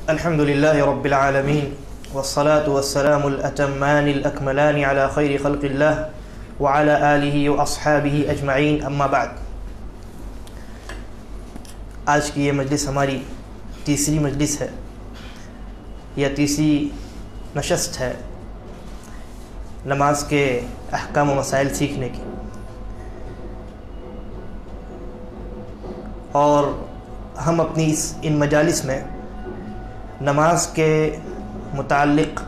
الحمد لله رب العالمين والصلاة والسلام الأتمان الأكملان على خير خلق الله وعلى آله وأصحابه أجمعين أما بعد. آج کی یہ مجلس ہماری تیسری مجلس ہے یا تیسری نشست ہے نماز کے احکام و مسائل سیکھنے کی، اور ہم اپنی ان مجالس میں نماز کے متعلق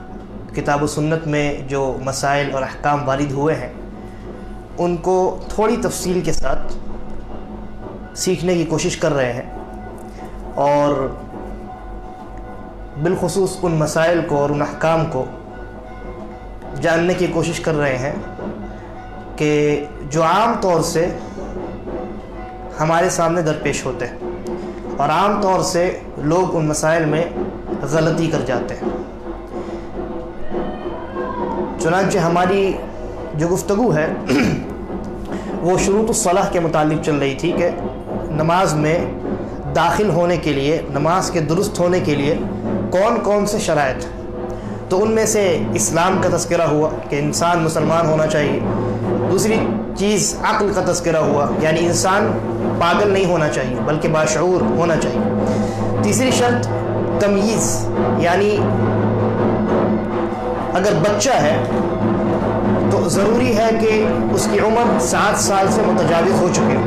کتاب و سنت میں جو مسائل اور احکام وارد ہوئے ہیں ان کو تھوڑی تفصیل کے ساتھ سیکھنے کی کوشش کر رہے ہیں، اور بالخصوص ان مسائل کو اور ان احکام کو جاننے کی کوشش کر رہے ہیں کہ جو عام طور سے ہمارے سامنے درپیش ہوتے ہیں اور عام طور سے لوگ ان مسائل میں غلطی کر جاتے ہیں. چنانچہ ہماری جو گفتگو ہے وہ شروط الصلاح کے متعلق چل رہی تھی کہ نماز میں داخل ہونے کے لیے، نماز کے درست ہونے کے لیے کون کون سے شرائط ہیں. تو ان میں سے اسلام کا تذکرہ ہوا کہ انسان مسلمان ہونا چاہیے. دوسری چیز عقل کا تذکرہ ہوا، یعنی انسان پاگل نہیں ہونا چاہیے بلکہ باشعور ہونا چاہیے. تیسری شرط تمییز، یعنی اگر بچہ ہے تو ضروری ہے کہ اس کی عمر 7 سال سے متجاوز ہو چکے ہو.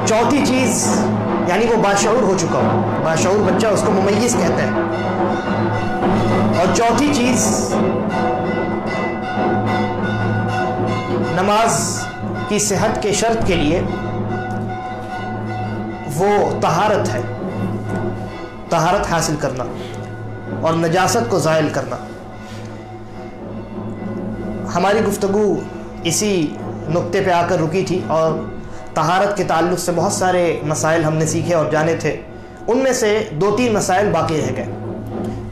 چوتھی چیز یعنی وہ باشعور ہو چکا ہو، باشعور بچہ اس کو ممیز کہتے ہیں. اور چوتھی چیز نماز کی صحت کے شرط کے لیے وہ طہارت ہے، طہارت حاصل کرنا اور نجاست کو زائل کرنا. ہماری گفتگو اسی نقطے پہ آ کر رکی تھی، اور طہارت کے تعلق سے بہت سارے مسائل ہم نے سیکھے اور جانے تھے. ان میں سے 2-3 مسائل باقی رہ گئے.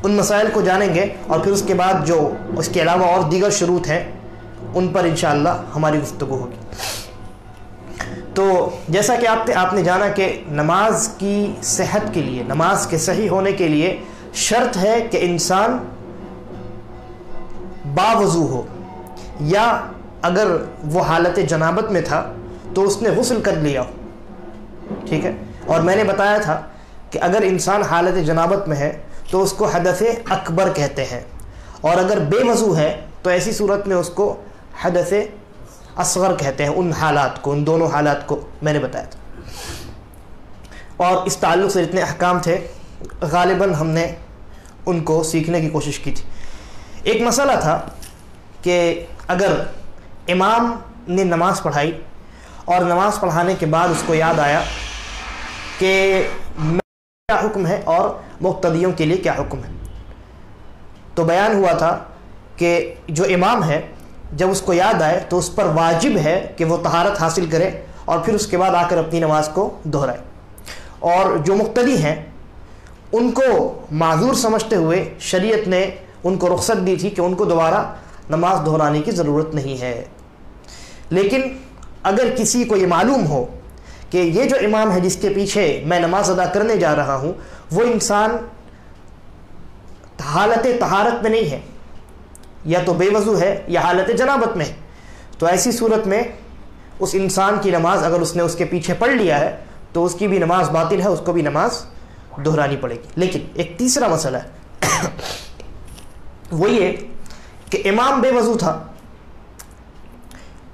ان مسائل کو جانیں گے اور پھر اس کے بعد جو اس کے علاوہ اور دیگر شروط ہیں ان پر انشاءاللہ ہماری گفتگو ہوگی. تو جیسا کہ آپ نے جانا کہ نماز کی صحت کے لیے، نماز کے صحیح ہونے کے لیے شرط ہے کہ انسان باوضو ہو، یا اگر وہ حالت جنابت میں تھا تو اس نے غسل کر لیا ہو. ٹھیک ہے. اور میں نے بتایا تھا کہ اگر انسان حالت جنابت میں ہے تو اس کو حدث اکبر کہتے ہیں، اور اگر بے وضو ہے تو ایسی صورت میں اس کو حدث اصغر کہتے ہیں. ان حالات کو، ان دونوں حالات کو میں نے بتایا تھا. اور اس تعلق سے جتنے احکام تھے غالباً ہم نے ان کو سیکھنے کی کوشش کی تھی. ایک مسئلہ تھا کہ اگر امام نے نماز پڑھائی اور نماز پڑھانے کے بعد اس کو یاد آیا کہ کیا حکم ہے اور مقتدیوں کے لیے کیا حکم ہے، تو بیان ہوا تھا کہ جو امام ہے جب اس کو یاد آئے تو اس پر واجب ہے کہ وہ طہارت حاصل کرے اور پھر اس کے بعد آ کر اپنی نماز کو دہرائے. اور جو مقتدی ہیں ان کو معذور سمجھتے ہوئے شریعت نے ان کو رخصت دی تھی کہ ان کو دوبارہ نماز دہرانے کی ضرورت نہیں ہے. لیکن اگر کسی کو یہ معلوم ہو کہ یہ جو امام ہے جس کے پیچھے میں نماز ادا کرنے جا رہا ہوں وہ انسان حالت طہارت میں نہیں ہے، یا تو بے وضو ہے یا حالت جنابت میں ہے، تو ایسی صورت میں اس انسان کی نماز اگر اس نے اس کے پیچھے پڑھ لیا ہے تو اس کی بھی نماز باطل ہے، اس کو بھی نماز دہرانی پڑے گی. لیکن ایک تیسرا مسئلہ ہے وہ یہ کہ امام بے وضو تھا،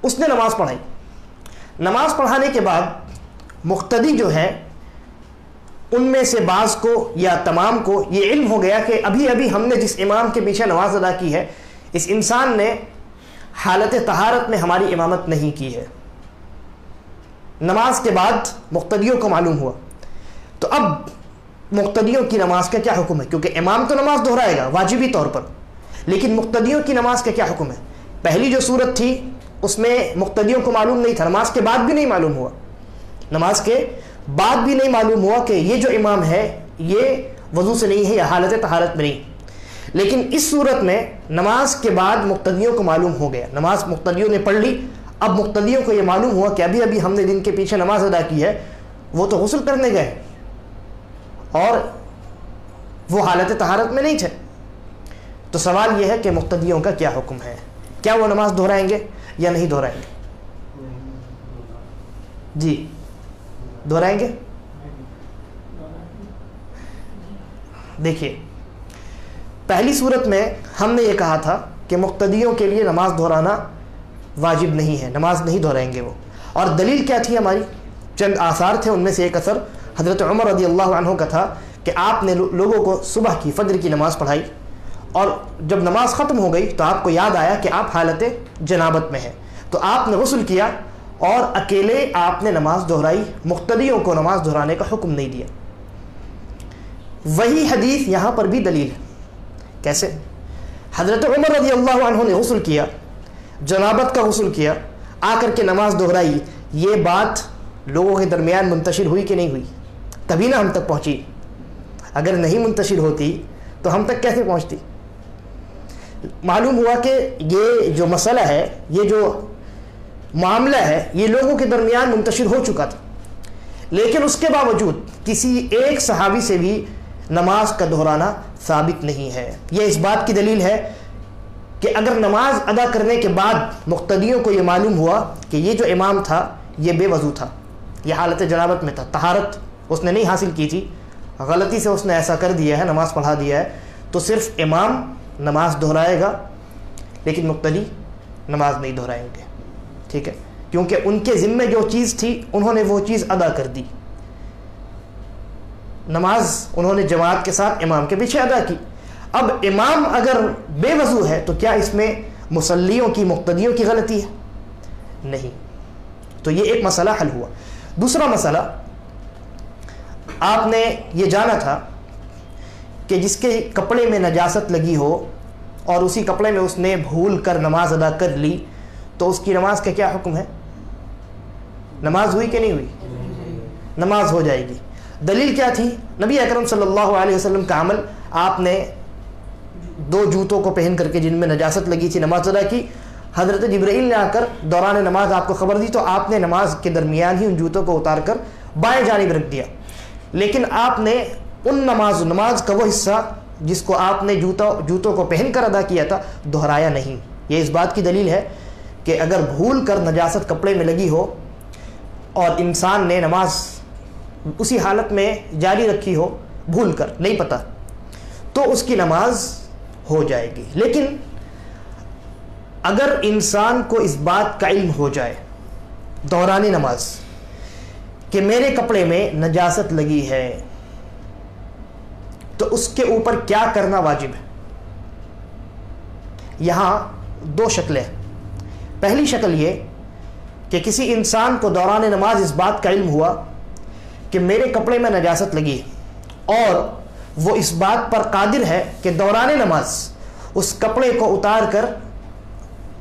اس نے نماز پڑھائی. نماز پڑھانے کے بعد مقتدی جو ہے ان میں سے بعض کو یا تمام کو یہ علم ہو گیا کہ ابھی ابھی ہم نے جس امام کے پیچھے نماز ادا کی ہے اس انسان نے حالت طہارت میں ہماری امامت نہیں کی ہے. نماز کے بعد مقتدیوں کو معلوم ہوا، تو اب مقتدیوں کی نماز کا کیا حکم ہے؟ کیونکہ امام تو نماز دہرائے گا واجبی طور پر، لیکن مقتدیوں کی نماز کا کیا حکم ہے؟ پہلی جو صورت تھی اس میں مقتدیوں کو معلوم نہیں تھا، نماز کے بعد بھی نہیں معلوم ہوا، نماز کے بعد بھی نہیں معلوم ہوا کہ یہ جو امام ہے یہ وضو سے نہیں ہے یا حالت طہارت میں نہیں. لیکن اس صورت میں نماز کے بعد مقتدیوں کو معلوم ہو گیا، نماز مقتدیوں نے پڑھ لی، اب مقتدیوں کو یہ معلوم ہوا کہ ابھی ابھی ہم نے جن کے پیچھے نماز ادا کی ہے وہ تو غسل کرنے گئے اور وہ حالت طہارت میں نہیں تھے. تو سوال یہ ہے کہ مقتدیوں کا کیا حکم ہے؟ کیا وہ نماز دہرائیں گے یا نہیں دہرائیں گے؟ جی دہرائیں گے. دیکھیے پہلی صورت میں ہم نے یہ کہا تھا کہ مقتدیوں کے لیے نماز دہرانا واجب نہیں ہے, نماز نہیں دہرائیں گے وہ. اور دلیل کیا تھی ہماری؟ چند آثار تھے, ان میں سے ایک اثر حضرت عمر رضی اللہ عنہ کا تھا کہ آپ نے لوگوں کو صبح کی فجر کی نماز پڑھائی, اور جب نماز ختم ہو گئی تو آپ کو یاد آیا کہ آپ حالت جنابت میں ہیں, تو آپ نے غسل کیا اور اکیلے آپ نے نماز دہرائی, مقتدیوں کو نماز دہرانے کا حکم نہیں دیا. وہی حدیث یہاں پر بھی دلیل ہے. کیسے؟ حضرت عمر رضی اللہ عنہ نے غسل کیا, جنابت کا غسل کیا, آ کر کے نماز دہرائی. یہ بات لوگوں کے درمیان منتشر ہوئی کہ نہیں ہوئی؟ تبھی نہ ہم تک پہنچی. اگر نہیں منتشر ہوتی تو ہم تک کیسے پہنچتی؟ معلوم ہوا کہ یہ جو مسئلہ ہے, یہ جو معاملہ ہے, یہ لوگوں کے درمیان منتشر ہو چکا تھا, لیکن اس کے باوجود کسی ایک صحابی سے بھی نماز کا دہرانا ثابت نہیں ہے. یہ اس بات کی دلیل ہے کہ اگر نماز ادا کرنے کے بعد مقتدیوں کو یہ معلوم ہوا کہ یہ جو امام تھا یہ بے وضو تھا, یہ حالت جنابت میں تھا, طہارت اس نے نہیں حاصل کی تھی, غلطی سے اس نے ایسا کر دیا ہے, نماز پڑھا دیا ہے, تو صرف امام نماز دہرائے گا لیکن مقتدی نماز نہیں دہرائیں گے. ٹھیک ہے, کیونکہ ان کے ذمے جو چیز تھی انہوں نے وہ چیز ادا کر دی. نماز انہوں نے جماعت کے ساتھ امام کے پیچھے ادا کی. اب امام اگر بے وضو ہے تو کیا اس میں مصلیوں کی, مقتدیوں کی غلطی ہے؟ نہیں. تو یہ ایک مسئلہ حل ہوا. دوسرا مسئلہ, آپ نے یہ جانا تھا کہ جس کے کپڑے میں نجاست لگی ہو اور اسی کپڑے میں اس نے بھول کر نماز ادا کر لی, تو اس کی نماز کا کیا حکم ہے؟ نماز ہوئی کہ نہیں ہوئی؟ نماز ہو جائے گی. دلیل کیا تھی؟ نبی اکرم صلی اللہ علیہ وسلم کا عمل, آپ نے 2 جوتوں کو پہن کر کے جن میں نجاست لگی تھی نماز ادا کی. حضرت جبرائیل نے آ کر دوران نماز آپ کو خبر دی, تو آپ نے نماز کے درمیان ہی ان جوتوں کو اتار کر بائیں جانب رکھ دیا. لیکن آپ نے ان نماز کا وہ حصہ جس کو آپ نے جوتوں کو پہن کر ادا کیا تھا دہرایا نہیں. یہ اس بات کی دلیل ہے کہ اگر بھول کر نجاست کپڑے میں لگی ہو اور انسان نے نماز اسی حالت میں جاری رکھی ہو, بھول کر نہیں پتہ, تو اس کی نماز ہو جائے گی. لیکن اگر انسان کو اس بات کا علم ہو جائے دوران نماز کہ میرے کپڑے میں نجاست لگی ہے, تو اس کے اوپر کیا کرنا واجب ہے؟ یہاں 2 شکلیں. پہلی شکل یہ کہ کسی انسان کو دوران نماز اس بات کا علم ہوا کہ میرے کپڑے میں نجاست لگی ہے, اور وہ اس بات پر قادر ہے کہ دوران نماز اس کپڑے کو اتار کر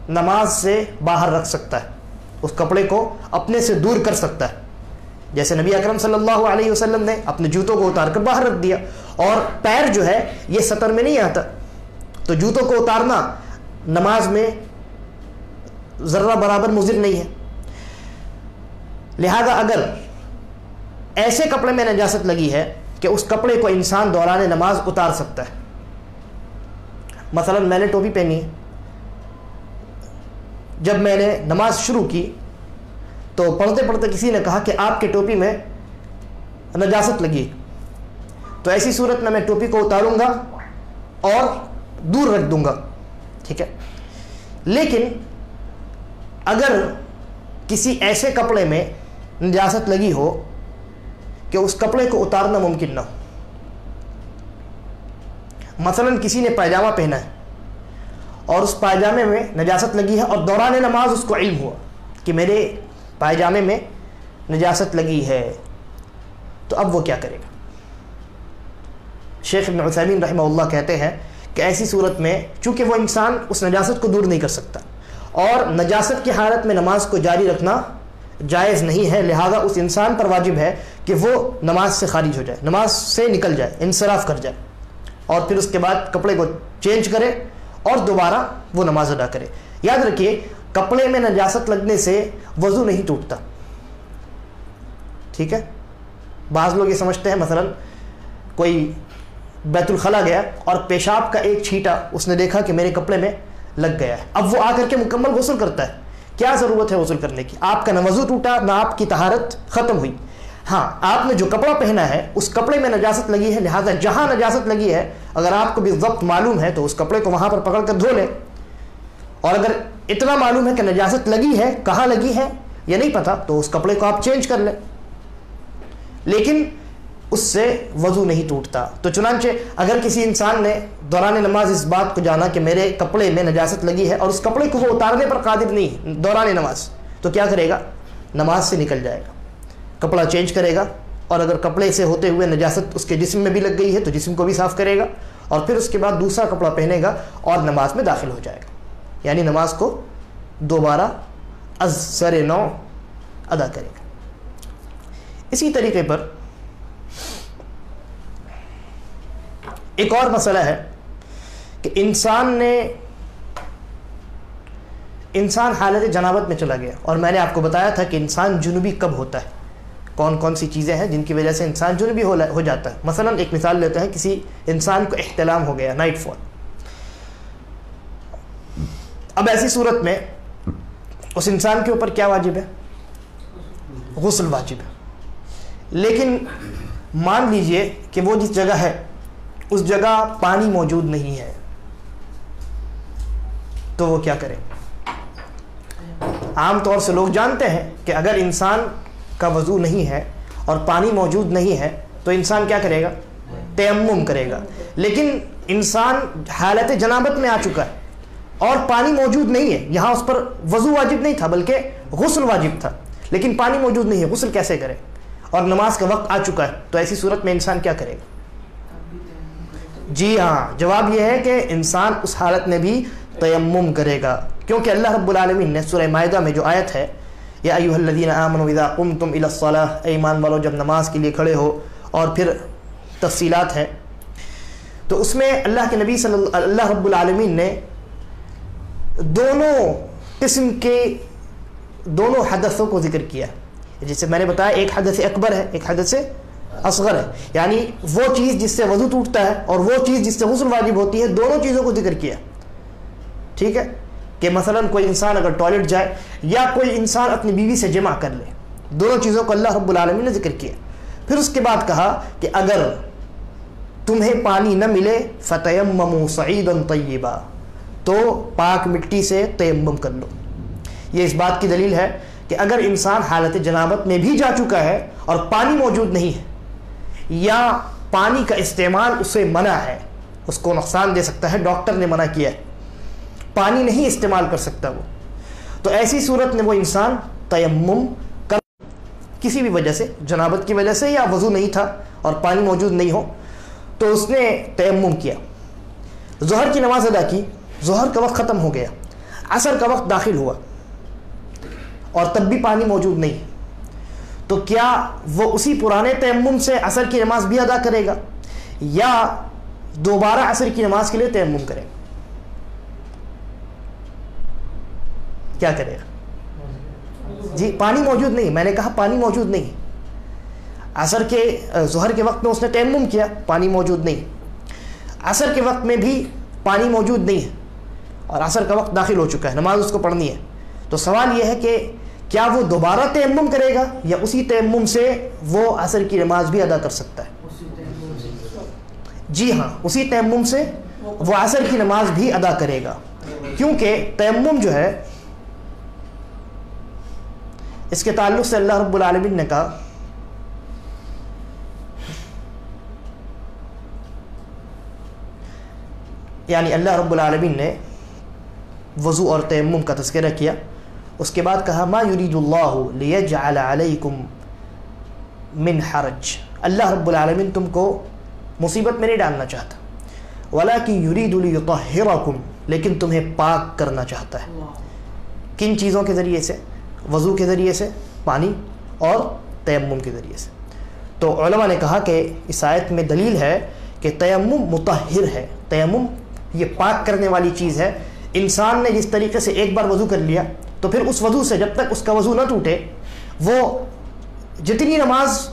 نماز سے باہر رکھ سکتا ہے, اس کپڑے کو اپنے سے دور کر سکتا ہے. جیسے نبی اکرم صلی اللہ علیہ وسلم نے اپنے جوتوں کو اتار کر باہر رکھ دیا, اور پیر جو ہے یہ سطر میں نہیں آتا, تو جوتوں کو اتارنا نماز میں ذرہ برابر مضر نہیں ہے. لہذا اگر ایسے کپڑے میں نجاست لگی ہے کہ اس کپڑے کو انسان دوران نماز اتار سکتا ہے, مثلا میں نے ٹوپی پہنی ہے, جب میں نے نماز شروع کی تو پڑھتے پڑھتے کسی نے کہا کہ آپ کے ٹوپی میں نجاست لگی, تو ایسی صورت میں ٹوپی کو اتاروں گا اور دور رکھ دوں گا. ٹھیک ہے, لیکن اگر کسی ایسے کپڑے میں نجاست لگی ہو کہ اس کپڑے کو اتارنا ممکن نہ ہو, مثلا کسی نے پائجامہ پہنا ہے اور اس پائجامے میں نجاست لگی ہے, اور دوران نماز اس کو علم ہوا کہ میرے پائجامے میں نجاست لگی ہے, تو اب وہ کیا کرے گا؟ شیخ ابن عثیمین رحمہ اللہ کہتے ہیں کہ ایسی صورت میں چونکہ وہ انسان اس نجاست کو دور نہیں کر سکتا, اور نجاست کی حالت میں نماز کو جاری رکھنا جائز نہیں ہے, لہذا اس انسان پر واجب ہے کہ وہ نماز سے خارج ہو جائے, نماز سے نکل جائے, انصراف کر جائے, اور پھر اس کے بعد کپڑے کو چینج کرے اور دوبارہ وہ نماز ادا کرے. یاد رکھیے کپڑے میں نجاست لگنے سے وضو نہیں ٹوٹتا. ٹھیک ہے, بعض لوگ یہ سمجھتے ہیں مثلا کوئی بیت الخلا گیا اور پیشاب کا ایک چھینٹا اس نے دیکھا کہ میرے کپڑے میں لگ گیا ہے. اب وہ آ کر کے مکمل غسل کرتا ہے. کیا ضرورت ہے غسل کرنے کی؟ آپ کا نہ وضو ٹوٹا نہ آپ کی طہارت ختم ہوئی. ہاں آپ نے جو کپڑا پہنا ہے اس کپڑے میں نجاست لگی ہے, لہٰذا جہاں نجاست لگی ہے اگر آپ کو بالضبط معلوم ہے تو اس کپڑے کو وہاں پر پکڑ کر دھو لیں. اور اگر اتنا معلوم ہے کہ نجاست لگی ہے, کہاں لگی ہے یہ نہیں پتا, تو اس کپڑے کو آپ چینج کر لیں. لیکن اس سے وضو نہیں ٹوٹتا. تو چنانچہ اگر کسی انسان نے دوران نماز اس بات کو جانا کہ میرے کپڑے میں نجاست لگی ہے اور اس کپڑے کو وہ اتارنے پر قادر نہیں دوران نماز, تو کیا کرے گا؟ نماز سے نکل جائے گا, کپڑا چینج کرے گا, اور اگر کپڑے سے ہوتے ہوئے نجاست اس کے جسم میں بھی لگ گئی ہے تو جسم کو بھی صاف کرے گا, اور پھر اس کے بعد دوسرا کپڑا پہنے گا اور نماز میں داخل ہو جائے گا. یعنی نماز کو دوبارہ از سر نو ادا کرے گا. اسی طریقے پر ایک اور مسئلہ ہے کہ انسان حالت جنابت میں چلا گیا, اور میں نے آپ کو بتایا تھا کہ انسان جنوبی کب ہوتا ہے, کون کون سی چیزیں ہیں جن کی وجہ سے انسان جنوبی ہو جاتا ہے. مثلا ایک مثال لیتے ہیں, کسی انسان کو احتلام ہو گیا, نائٹ فال. اب ایسی صورت میں اس انسان کے اوپر کیا واجب ہے؟ غسل واجب ہے. لیکن مان لیجئے کہ وہ جس جگہ ہے اس جگہ پانی موجود نہیں ہے, تو وہ کیا کرے؟ عام طور سے لوگ جانتے ہیں کہ اگر انسان کا وضو نہیں ہے اور پانی موجود نہیں ہے تو انسان کیا کرے گا؟ تیمم کرے گا. لیکن انسان حالت جنابت میں آ چکا ہے اور پانی موجود نہیں ہے, یہاں اس پر وضو واجب نہیں تھا بلکہ غسل واجب تھا, لیکن پانی موجود نہیں ہے, غسل کیسے کرے؟ اور نماز کا وقت آ چکا ہے, تو ایسی صورت میں انسان کیا کرے گا؟ جی ہاں, جواب یہ ہے کہ انسان اس حالت میں بھی تیمم کرے گا, کیونکہ اللہ رب العالمین نے سورہ مائدہ میں جو آیت ہے, یا ایھا الذین آمنوا اذا قمتم الی الصلاۃ, اے ایمان والو جب نماز کے لیے کھڑے ہو, اور پھر تفصیلات ہیں, تو اس میں اللہ رب العالمین نے دونوں قسم کے دونوں حدثوں کو ذکر کیا. جیسے میں نے بتایا ایک حدث اکبر ہے, ایک حدث اصغر ہے, یعنی وہ چیز جس سے وضو ٹوٹتا ہے اور وہ چیز جس سے غسل واجب ہوتی ہے, دونوں چیزوں کو ذکر کیا. ٹھیک ہے, کہ مثلا کوئی انسان اگر ٹوائلٹ جائے یا کوئی انسان اپنی بیوی سے جمع کر لے, دونوں چیزوں کو اللہ رب العالمین نے ذکر کیا. پھر اس کے بعد کہا کہ اگر تمہیں پانی نہ ملے فتیمموا صعیدا طیبا, تو پاک مٹی سے تیمم کر لو. یہ اس بات کی دلیل ہے کہ اگر انسان حالت جنابت میں بھی جا چکا ہے اور پانی موجود نہیں ہے, یا پانی کا استعمال اسے منع ہے, اس کو نقصان دے سکتا ہے, ڈاکٹر نے منع کیا ہے, پانی نہیں استعمال کر سکتا وہ, تو ایسی صورت میں وہ انسان تیمم کر, کسی بھی وجہ سے, جنابت کی وجہ سے یا وضو نہیں تھا اور پانی موجود نہیں ہو, تو اس نے تیمم کیا. ظہر کی نماز ادا کی, ظہر کا وقت ختم ہو گیا, عصر کا وقت داخل ہوا اور تب بھی پانی موجود نہیں, تو کیا وہ اسی پرانے تیمم سے عصر کی نماز بھی ادا کرے گا, یا دوبارہ عصر کی نماز کے لیے تیمم کرے گا؟ کیا کرے گا؟ جی پانی موجود نہیں, میں نے کہا پانی موجود نہیں. عصر کے ظہر کے وقت میں اس نے تیمم کیا, پانی موجود نہیں. عصر کے وقت میں بھی پانی موجود نہیں ہے اور عصر کا وقت داخل ہو چکا ہے, نماز اس کو پڑھنی ہے. تو سوال یہ ہے کہ کیا وہ دوبارہ تیمم کرے گا یا اسی تیمم سے وہ عصر کی نماز بھی ادا کر سکتا ہے؟ جی ہاں, اسی تیمم سے وہ عصر کی نماز بھی ادا کرے گا, کیونکہ تیمم جو ہے اس کے تعلق سے اللہ رب العالمین نے کہا یعنی اللہ رب العالمین نے وضو اور تیمم کا تذکرہ کیا, اس کے بعد کہا ما یرید اللہ لیجعل علیکم من حرج, اللہ رب العالمین تم کو مصیبت میں نہیں ڈالنا چاہتا, ولکن یرید لیطہرکم, لیکن تمہیں پاک کرنا چاہتا ہے. کن چیزوں کے ذریعے سے؟ وضو کے ذریعے سے, پانی اور تیمم کے ذریعے سے. تو علماء نے کہا کہ اس آیت میں دلیل ہے کہ تیمم مطہر ہے, تیمم یہ پاک کرنے والی چیز ہے. انسان نے جس طریقے سے ایک بار وضو کر لیا تو پھر اس وضو سے جب تک اس کا وضو نہ ٹوٹے وہ جتنی نماز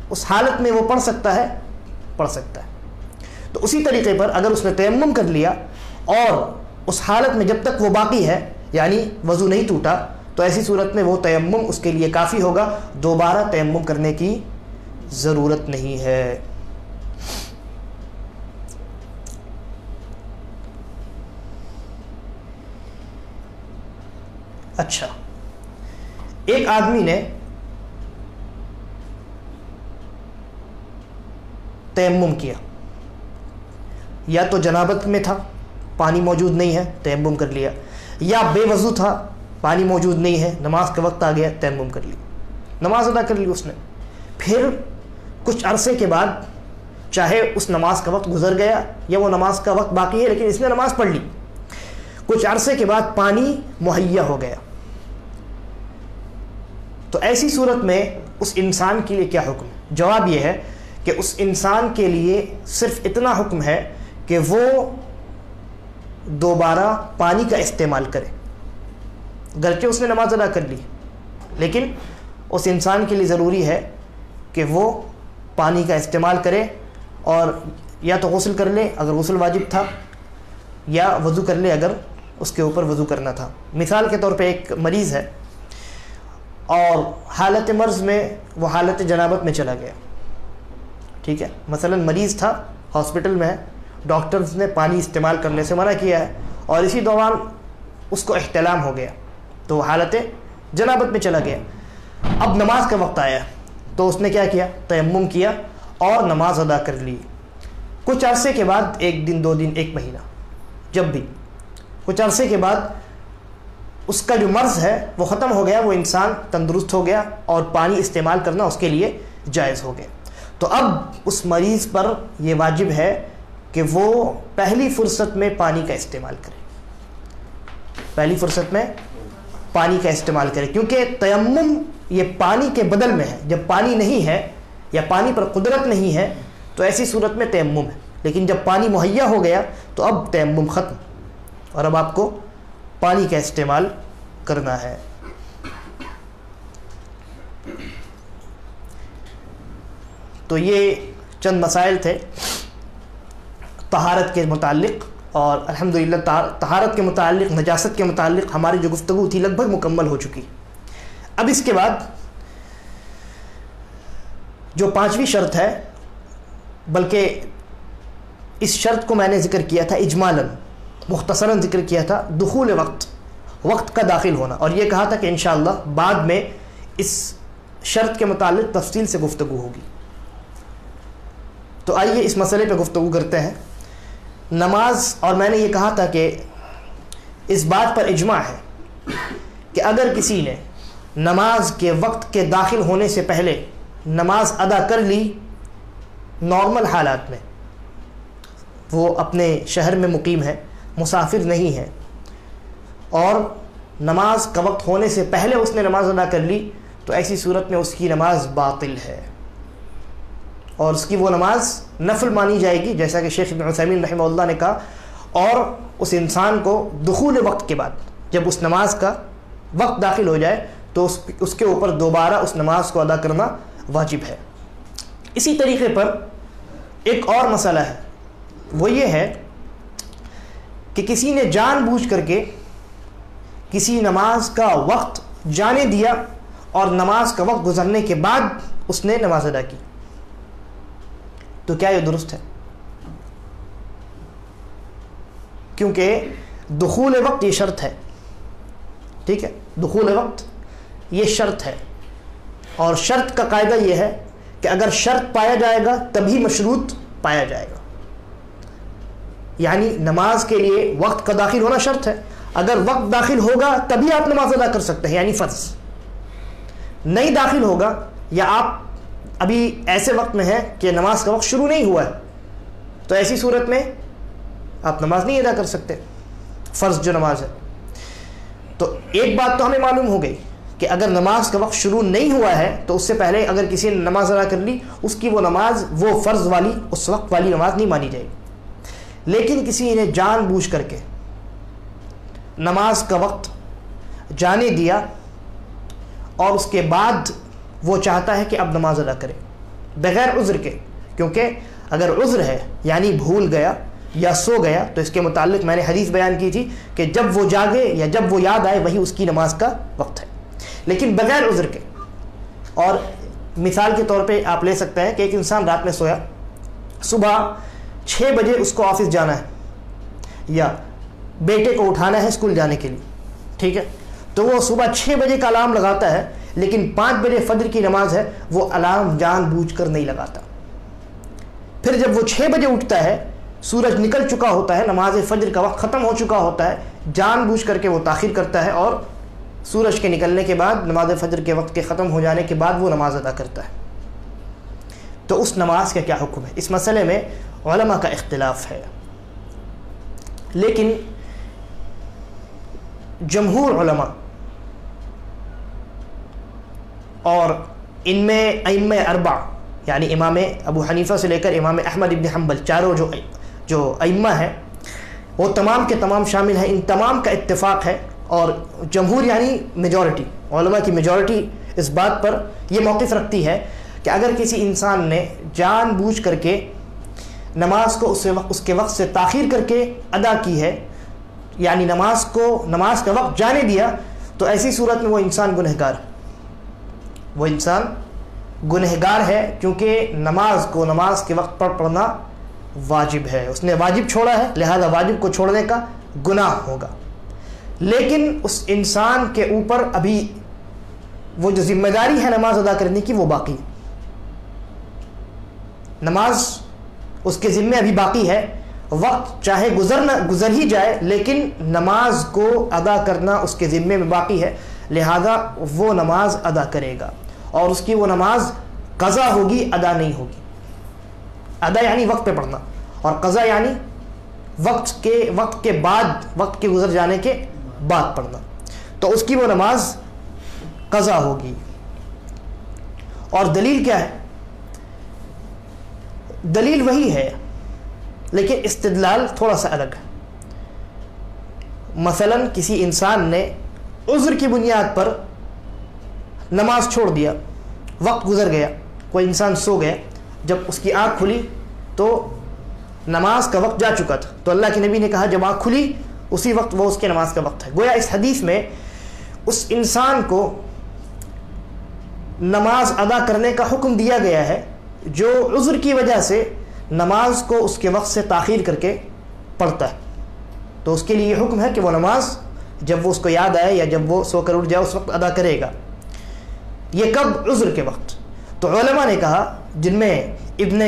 اس حالت میں وہ پڑھ سکتا ہے. تو تو اسی طریقے پر اگر اس نے تیمم کر لیا اور اس حالت میں جب تک وہ باقی ہے یعنی وضو نہیں ٹوٹا تو ایسی صورت میں وہ تیمم اس کے لیے کافی ہوگا, دوبارہ تیمم کرنے کی ضرورت نہیں ہے. اچھا, ایک آدمی نے تیمم کیا, یا تو جنابت میں تھا پانی موجود نہیں ہے تیمم کر لیا, یا بے وضو تھا پانی موجود نہیں ہے نماز کا وقت آ گیا تیمم کر لی, نماز ادا کر لی اس نے. پھر کچھ عرصے کے بعد چاہے اس نماز کا وقت گزر گیا یا وہ نماز کا وقت باقی ہے لیکن اس نے نماز پڑھ لی, کچھ عرصے کے بعد پانی مہیا ہو گیا, تو ایسی صورت میں اس انسان کے لیے کیا حکم ہے؟ جواب یہ ہے کہ اس انسان کے لیے صرف اتنا حکم ہے کہ وہ دوبارہ پانی کا استعمال کرے, گرچہ اس نے نماز ادا کر لی لیکن اس انسان کے لیے ضروری ہے کہ وہ پانی کا استعمال کرے, اور یا تو غسل کر لے اگر غسل واجب تھا, یا وضو کر لے اگر اس کے اوپر وضو کرنا تھا. مثال کے طور پہ ایک مریض ہے اور حالت مرض میں وہ حالت جنابت میں چلا گیا, ٹھیک ہے, مثلا مریض تھا ہاسپٹل میں ہے, ڈاکٹرز نے پانی استعمال کرنے سے منع کیا ہے اور اسی دوران اس کو احتلام ہو گیا تو حالت جنابت میں چلا گیا. اب نماز کا وقت آیا تو اس نے کیا کیا؟ تیمم کیا اور نماز ادا کر لی. کچھ عرصے کے بعد, ایک دن دو دن ایک مہینہ, جب بھی کچھ عرصے کے بعد اس کا جو مرض ہے وہ ختم ہو گیا, وہ انسان تندرست ہو گیا اور پانی استعمال کرنا اس کے لیے جائز ہو گیا. تو اب اس مریض پر یہ واجب ہے کہ وہ پہلی فرصت میں پانی کا استعمال کرے, پہلی فرصت میں پانی کا استعمال کرے, کیونکہ تیمم یہ پانی کے بدل میں ہے. جب پانی نہیں ہے یا پانی پر قدرت نہیں ہے تو ایسی صورت میں تیمم ہے, لیکن جب پانی مہیا ہو گیا تو اب تیمم ختم اور اب آپ کو پانی کا استعمال کرنا ہے. تو یہ چند مسائل تھے طہارت کے متعلق, اور الحمدللہ طہارت کے متعلق, نجاست کے متعلق ہماری جو گفتگو تھی لگ بھگ مکمل ہو چکی. اب اس کے بعد جو پانچویں شرط ہے, بلکہ اس شرط کو میں نے ذکر کیا تھا اجمالاً, مختصراً ذکر کیا تھا, دخول وقت, وقت کا داخل ہونا, اور یہ کہا تھا کہ انشاءاللہ بعد میں اس شرط کے متعلق تفصیل سے گفتگو ہوگی. تو آئیے اس مسئلے پہ گفتگو کرتے ہیں. نماز, اور میں نے یہ کہا تھا کہ اس بات پر اجماع ہے کہ اگر کسی نے نماز کے وقت کے داخل ہونے سے پہلے نماز ادا کر لی نارمل حالات میں, وہ اپنے شہر میں مقیم ہے, مسافر نہیں ہے, اور نماز کا وقت ہونے سے پہلے اس نے نماز ادا کر لی, تو ایسی صورت میں اس کی نماز باطل ہے اور اس کی وہ نماز نفل مانی جائے گی, جیسا کہ شیخ ابن عثیمین رحمہ اللہ نے کہا. اور اس انسان کو دخول وقت کے بعد, جب اس نماز کا وقت داخل ہو جائے تو اس کے اوپر دوبارہ اس نماز کو ادا کرنا واجب ہے. اسی طریقے پر ایک اور مسئلہ ہے, وہ یہ ہے کہ کسی نے جان بوجھ کر کے کسی نماز کا وقت جانے دیا اور نماز کا وقت گزرنے کے بعد اس نے نماز ادا کی, تو کیا یہ درست ہے؟ کیونکہ دخول وقت یہ شرط ہے, ٹھیک ہے, دخول وقت یہ شرط ہے, اور شرط کا قاعدہ یہ ہے کہ اگر شرط پایا جائے گا تبھی مشروط پایا جائے گا. یعنی نماز کے لیے وقت کا داخل ہونا شرط ہے, اگر وقت داخل ہوگا تبھی آپ نماز ادا کر سکتے ہیں, یعنی فرض. نہیں داخل ہوگا یا آپ ابھی ایسے وقت میں ہے کہ نماز کا وقت شروع نہیں ہوا ہے, تو ایسی صورت میں آپ نماز نہیں ادا کر سکتے, فرض جو نماز ہے. تو ایک بات تو ہمیں معلوم ہو گئی کہ اگر نماز کا وقت شروع نہیں ہوا ہے تو اس سے پہلے اگر کسی نے نماز ادا کر لی, اس کی وہ نماز وہ فرض والی اس وقت والی نماز نہیں مانی جائے گی. لیکن کسی نے جان بوجھ کر کے نماز کا وقت جانے دیا اور اس کے بعد وہ چاہتا ہے کہ اب نماز ادا کرے بغیر عذر کے, کیونکہ اگر عذر ہے یعنی بھول گیا یا سو گیا تو اس کے متعلق میں نے حدیث بیان کی تھی کہ جب وہ جاگے یا جب وہ یاد آئے وہی اس کی نماز کا وقت ہے. لیکن بغیر عذر کے، اور مثال کے طور پہ آپ لے سکتے ہیں کہ ایک انسان رات میں سویا، صبح 6 بجے اس کو آفس جانا ہے یا بیٹے کو اٹھانا ہے اسکول جانے کے لیے، ٹھیک ہے، تو وہ صبح 6 بجے کا الارم لگاتا ہے، لیکن 5 بجے فجر کی نماز ہے، وہ الارم جان بوجھ کر نہیں لگاتا. پھر جب وہ 6 بجے اٹھتا ہے، سورج نکل چکا ہوتا ہے، نماز فجر کا وقت ختم ہو چکا ہوتا ہے، جان بوجھ کر کے وہ تاخیر کرتا ہے اور سورج کے نکلنے کے بعد، نماز فجر کے وقت کے ختم ہو جانے کے بعد وہ نماز ادا کرتا ہے. تو اس نماز کا کیا حکم ہے؟ اس مسئلے میں علماء کا اختلاف ہے، لیکن جمہور علماء اور ان میں ائمہ اربع یعنی امام ابو حنیفہ سے لے کر امام احمد ابن حنبل، چاروں جو ائمہ ہیں وہ تمام کے تمام شامل ہیں. ان تمام کا اتفاق ہے، اور جمہور یعنی میجورٹی، علماء کی میجورٹی اس بات پر یہ موقف رکھتی ہے کہ اگر کسی انسان نے جان بوجھ کر کے نماز کو اس کے وقت سے تاخیر کر کے ادا کی ہے، یعنی نماز کا وقت جانے دیا، تو ایسی صورت میں وہ انسان گنہگار ہے، کیونکہ نماز کے وقت پر پڑھنا واجب ہے، اس نے واجب چھوڑا ہے، لہذا واجب کو چھوڑنے کا گناہ ہوگا. لیکن اس انسان کے اوپر ابھی وہ جو ذمہ داری ہے نماز ادا کرنے کی وہ باقی ہے، نماز اس کے ذمے ابھی باقی ہے. وقت چاہے گزر ہی جائے، لیکن نماز کو ادا کرنا اس کے ذمے میں باقی ہے، لہذا وہ نماز ادا کرے گا، اور اس کی وہ نماز قضا ہوگی، ادا نہیں ہوگی. ادا یعنی وقت پہ پڑھنا، اور قضا یعنی وقت کے گزر جانے کے بعد پڑھنا. تو اس کی وہ نماز قضا ہوگی. اور دلیل کیا ہے؟ دلیل وہی ہے، لیکن استدلال تھوڑا سا الگ ہے. مثلا کسی انسان نے عذر کی بنیاد پر نماز چھوڑ دیا، وقت گزر گیا، کوئی انسان سو گیا، جب اس کی آنکھ کھلی تو نماز کا وقت جا چکا تھا، تو اللہ کے نبی نے کہا جب آنکھ کھلی اسی وقت وہ اس کے نماز کا وقت ہے. گویا اس حدیث میں اس انسان کو نماز ادا کرنے کا حکم دیا گیا ہے جو عذر کی وجہ سے نماز کو اس کے وقت سے تاخیر کر کے پڑھتا ہے. تو اس کے لیے یہ حکم ہے کہ وہ نماز جب وہ اس کو یاد آئے یا جب وہ سو کر اٹھ جائے اس وقت ادا کرے گا. یہ کب؟ عذر کے وقت. تو علماء نے کہا، جن میں ابن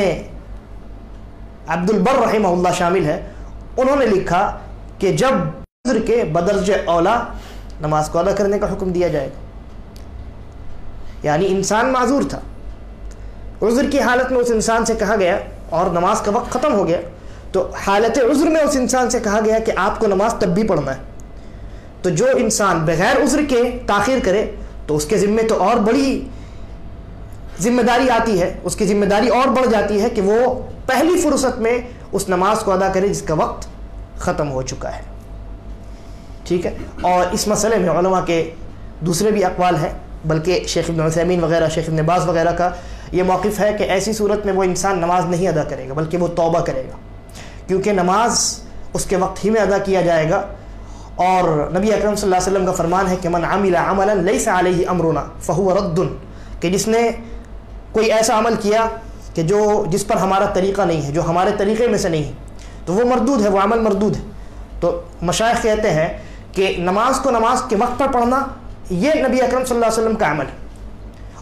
عبد البر رحمہ اللہ شامل ہے، انہوں نے لکھا کہ جب عذر کے بدرجہ اولا نماز کو ادا کرنے کا حکم دیا جائے گا. یعنی انسان معذور تھا، عذر کی حالت میں اس انسان سے کہا گیا اور نماز کا وقت ختم ہو گیا، تو حالت عذر میں اس انسان سے کہا گیا کہ آپ کو نماز تب بھی پڑھنا ہے. تو جو انسان بغیر عذر کے تاخیر کرے تو اس کے ذمے تو اور بڑی ذمہ داری آتی ہے، اس کی ذمہ داری اور بڑھ جاتی ہے کہ وہ پہلی فرصت میں اس نماز کو ادا کرے جس کا وقت ختم ہو چکا ہے. ٹھیک ہے. اور اس مسئلے میں علماء کے دوسرے بھی اقوال ہیں، بلکہ شیخ ابن عثیمین وغیرہ، شیخ ابن باز وغیرہ کا یہ موقف ہے کہ ایسی صورت میں وہ انسان نماز نہیں ادا کرے گا بلکہ وہ توبہ کرے گا، کیونکہ نماز اس کے وقت ہی میں ادا کیا جائے گا. اور نبی اکرم صلی اللہ علیہ وسلم کا فرمان ہے کہ من عمل عملا لیس علیہ امرنا فہو رد، کہ جس نے کوئی ایسا عمل کیا کہ جس پر ہمارا طریقہ نہیں ہے، جو ہمارے طریقے میں سے نہیں ہے، تو وہ مردود ہے، وہ عمل مردود ہے. تو مشائخ کہتے ہیں کہ نماز کو نماز کے وقت پر پڑھنا یہ نبی اکرم صلی اللہ علیہ وسلم کا عمل ہے،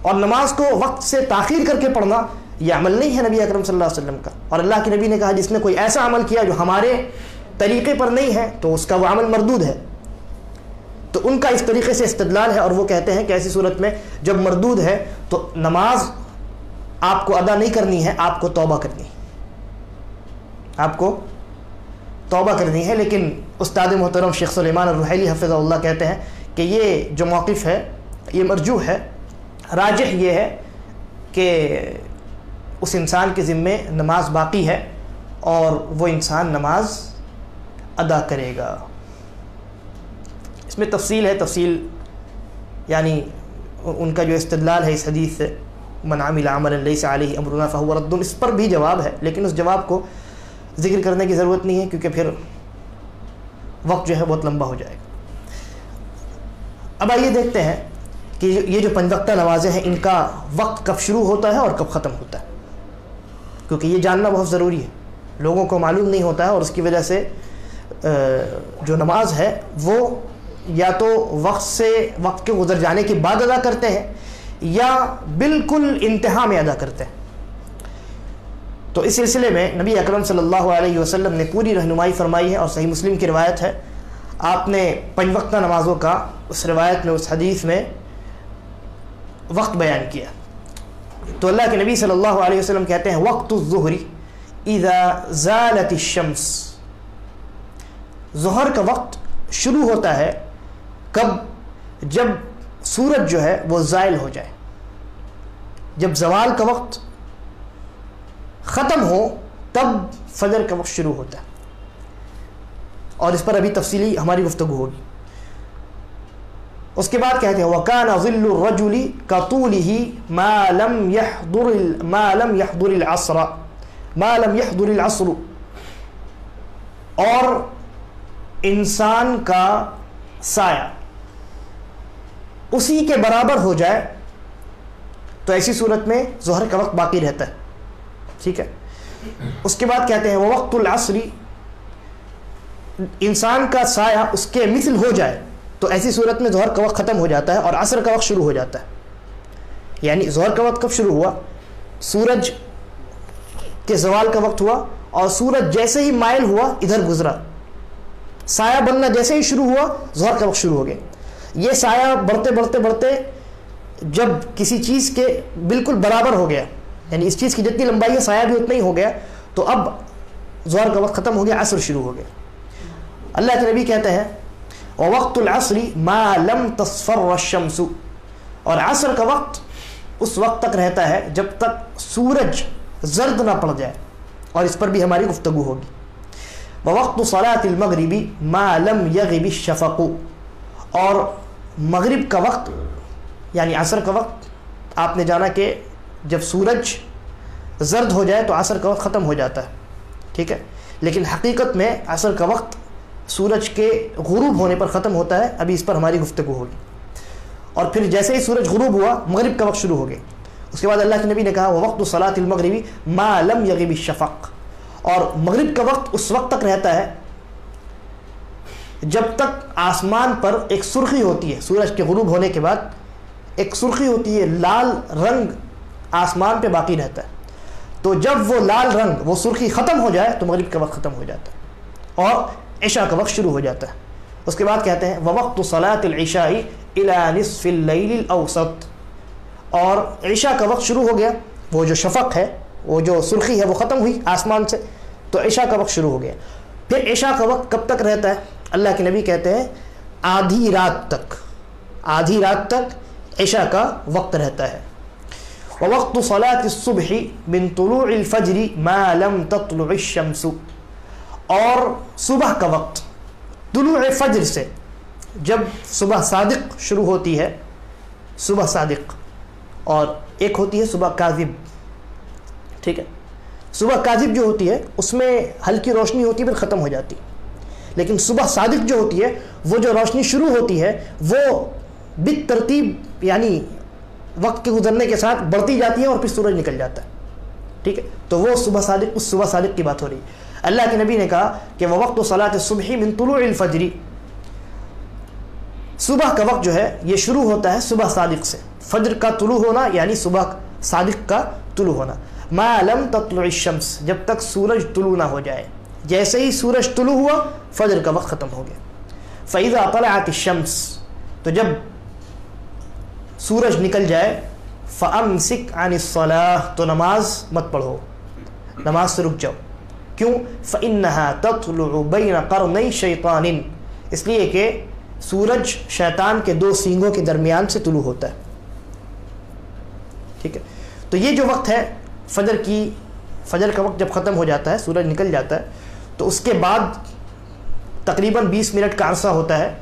اور نماز کو وقت سے تاخیر کر کے پڑھنا یہ عمل نہیں ہے نبی اکرم صلی اللہ علیہ وسلم کا. اور اللہ کے نبی نے کہا جس نے کوئی ایسا عمل کیا جو ہمارے طریقے پر نہیں ہے تو اس کا وہ عمل مردود ہے. تو ان کا اس طریقے سے استدلال ہے، اور وہ کہتے ہیں کہ ایسی صورت میں جب مردود ہے تو نماز آپ کو ادا نہیں کرنی ہے، آپ کو توبہ کرنی ہے، آپ کو توبہ کرنی ہے. لیکن استاد محترم شیخ سلیمان الرحیلی حفظہ اللہ کہتے ہیں کہ یہ جو موقف ہے یہ مرجوح ہے، راجح یہ ہے کہ اس انسان کے ذمے نماز باقی ہے اور وہ انسان نماز ادا کرے گا. اس میں تفصیل ہے، تفصیل یعنی ان کا جو استدلال ہے اس حدیث سے من عمل عملا لیس علیہ امرنا فہو رد، اس پر بھی جواب ہے، لیکن اس جواب کو ذکر کرنے کی ضرورت نہیں ہے کیونکہ پھر وقت جو ہے بہت لمبا ہو جائے گا۔ اب آئیے دیکھتے ہیں کہ یہ جو 5 وقتہ نمازیں ہیں ان کا وقت کب شروع ہوتا ہے اور کب ختم ہوتا ہے، کیونکہ یہ جاننا بہت ضروری ہے، لوگوں کو معلوم نہیں ہوتا ہے، اور اس کی وجہ سے جو نماز ہے وہ یا تو وقت کے گزر جانے کے بعد ادا کرتے ہیں یا بالکل انتہا میں ادا کرتے ہیں۔ تو اس سلسلے میں نبی اکرم صلی اللہ علیہ وسلم نے پوری رہنمائی فرمائی ہے، اور صحیح مسلم کی روایت ہے، آپ نے 5 وقتہ نمازوں کا اس روایت میں، اس حدیث میں وقت بیان کیا۔ تو اللہ کے نبی صلی اللہ علیہ وسلم کہتے ہیں وقت الظہر اذا زالت الشمس، ظہر کا وقت شروع ہوتا ہے کب؟ جب سورج جو ہے وہ زائل ہو جائے، جب زوال کا وقت ختم ہو تب فجر کا وقت شروع ہوتا ہے، اور اس پر ابھی تفصیلی ہماری گفتگو ہوگی۔ اس کے بعد کہتے ہیں وَكَانَ ظِلُّ الرَّجُلِ كَطُولِهِ مَا لَمْ يَحْضُرِ الْعَصْرُ، اور انسان کا سایہ اسی کے برابر ہو جائے تو ایسی صورت میں ظہر کا وقت باقی رہتا ہے، ٹھیک ہے۔ اس کے بعد کہتے ہیں وقت العصر، انسان کا سایہ اس کے مثل ہو جائے تو ایسی صورت میں ظہر کا وقت ختم ہو جاتا ہے اور عصر کا وقت شروع ہو جاتا ہے۔ یعنی ظہر کا وقت کب شروع ہوا؟ سورج کے زوال کا وقت ہوا، اور سورج جیسے ہی مائل ہوا ادھر گزرا، سایہ بننا جیسے ہی شروع ہوا ظہر کا وقت شروع ہو گیا۔ یہ سایہ بڑھتے بڑھتے بڑھتے جب کسی چیز کے بالکل برابر ہو گیا، یعنی اس چیز کی جتنی لمبائی ہے سایہ بھی اتنا ہی ہو گیا، تو اب ظہر کا وقت ختم ہو گیا، عصر شروع ہو گیا۔ اللہ کے نبی کہتے ہیں وَوَقْتُ الْعَصْرِ مَا لَمْ تَصْفَرَّ الشَّمْسُ، اور عصر کا وقت اس وقت تک رہتا ہے جب تک سورج زرد نہ پڑ جائے، اور اس پر بھی ہماری گفتگو ہوگی۔ وَوَقْتُ صَلَاةِ الْمَغْرِبِ مَا لَمْ يَغِبِ الشَّفَقُ، اور مغرب کا وقت یعنی عصر کا وقت آپ نے جانا کہ جب سورج زرد ہو جائے تو عصر کا وقت ختم ہو جاتا ہے، ٹھیک ہے، لیکن حقیقت میں عصر کا وقت سورج کے غروب ہونے پر ختم ہوتا ہے، ابھی اس پر ہماری گفتگو ہوگی۔ اور پھر جیسے ہی سورج غروب ہوا مغرب کا وقت شروع ہو گیا۔ اس کے بعد اللہ کے نبی نے کہا وقت صلاۃ المغرب ما لم یغب الشفق، اور مغرب کا وقت اس وقت تک رہتا ہے جب تک آسمان پر ایک سرخی ہوتی ہے، سورج کے غروب ہونے کے بعد ایک سرخی ہوتی ہے، لال رنگ آسمان پہ باقی رہتا ہے، تو جب وہ لال رنگ وہ سرخی ختم ہو جائے تو مغرب کا وقت ختم ہو جاتا ہے اور عشاء کا وقت شروع ہو جاتا ہے۔ اس کے بعد کہتے ہیں وَوَقْتُ صَلَاةِ الْعِشَاءِ إِلَى نِصْفِ اللَّيْلِ الْأَوْسَطِ، اور عشاء کا وقت شروع ہو گیا، وہ جو شفق ہے، وہ جو سرخی ہے وہ ختم ہوئی آسمان سے، تو عشاء کا وقت شروع ہو گیا۔ پھر عشاء کا وقت کب تک رہتا ہے؟ اللہ کے نبی کہتے ہیں آدھی رات تک، آدھی رات تک عشاء کا وقت رہتا ہے۔ وَوَقْتُ صَلَاةِ الصُّبْحِ مِن طُلُوعِ الْفَجْرِ مَا لَمْ تَطْلُعِ الشَّمْسُ، اور صبح کا وقت طلوع فجر سے، جب صبح صادق شروع ہوتی ہے، صبح صادق، اور ایک ہوتی ہے صبح کاذب، ٹھیک ہے، صبح کاذب جو ہوتی ہے اس میں ہلکی روشنی ہوتی ہے پھر ختم ہو جاتی، لیکن صبح صادق جو ہوتی ہے وہ جو روشنی شروع ہوتی ہے وہ بالترتیب یعنی وقت کے گزرنے کے ساتھ بڑھتی جاتی ہے اور پھر سورج نکل جاتا ہے، ٹھیک ہے، تو وہ صبح صادق، اس صبح صادق کی بات ہو رہی ہے۔ اللہ کے نبی نے کہا کہ وَوَقْتُ صَلَاةِ الصُّبْحِ مِن طُلُوعِ الْفَجْرِ، صبح کا وقت جو ہے یہ شروع ہوتا ہے صبح صادق سے، فجر کا طلوع ہونا یعنی صبح صادق کا طلوع ہونا، مَا لَمْ تَطْلُعِ الشَّمْسِ، جب تک سورج طلوع نہ ہو جائے، جیسے ہی سورج طلوع ہوا فجر کا وقت ختم ہو گیا۔ فَإِذَا طَلَعَتِ الشَّمْسِ، تو جب سورج نکل جائے، فَأَمْسِكْ عَنِ الصَّلَاةِ، تو نماز مت پڑھو، نماز سے رک جاؤ، کیوں؟ فَإِنَّهَا تَطْلُعُ بَيْنَ قَرْنَيْ شَيْطَانٍ، اس لیے کہ سورج شیطان کے دو سینگوں کے درمیان سے طلوع ہوتا ہے، ٹھیک ہے۔ تو یہ جو وقت ہے فجر کا وقت جب ختم ہو جاتا ہے، سورج نکل جاتا ہے، تو اس کے بعد تقریباً 20 منٹ کا عرصہ ہوتا ہے،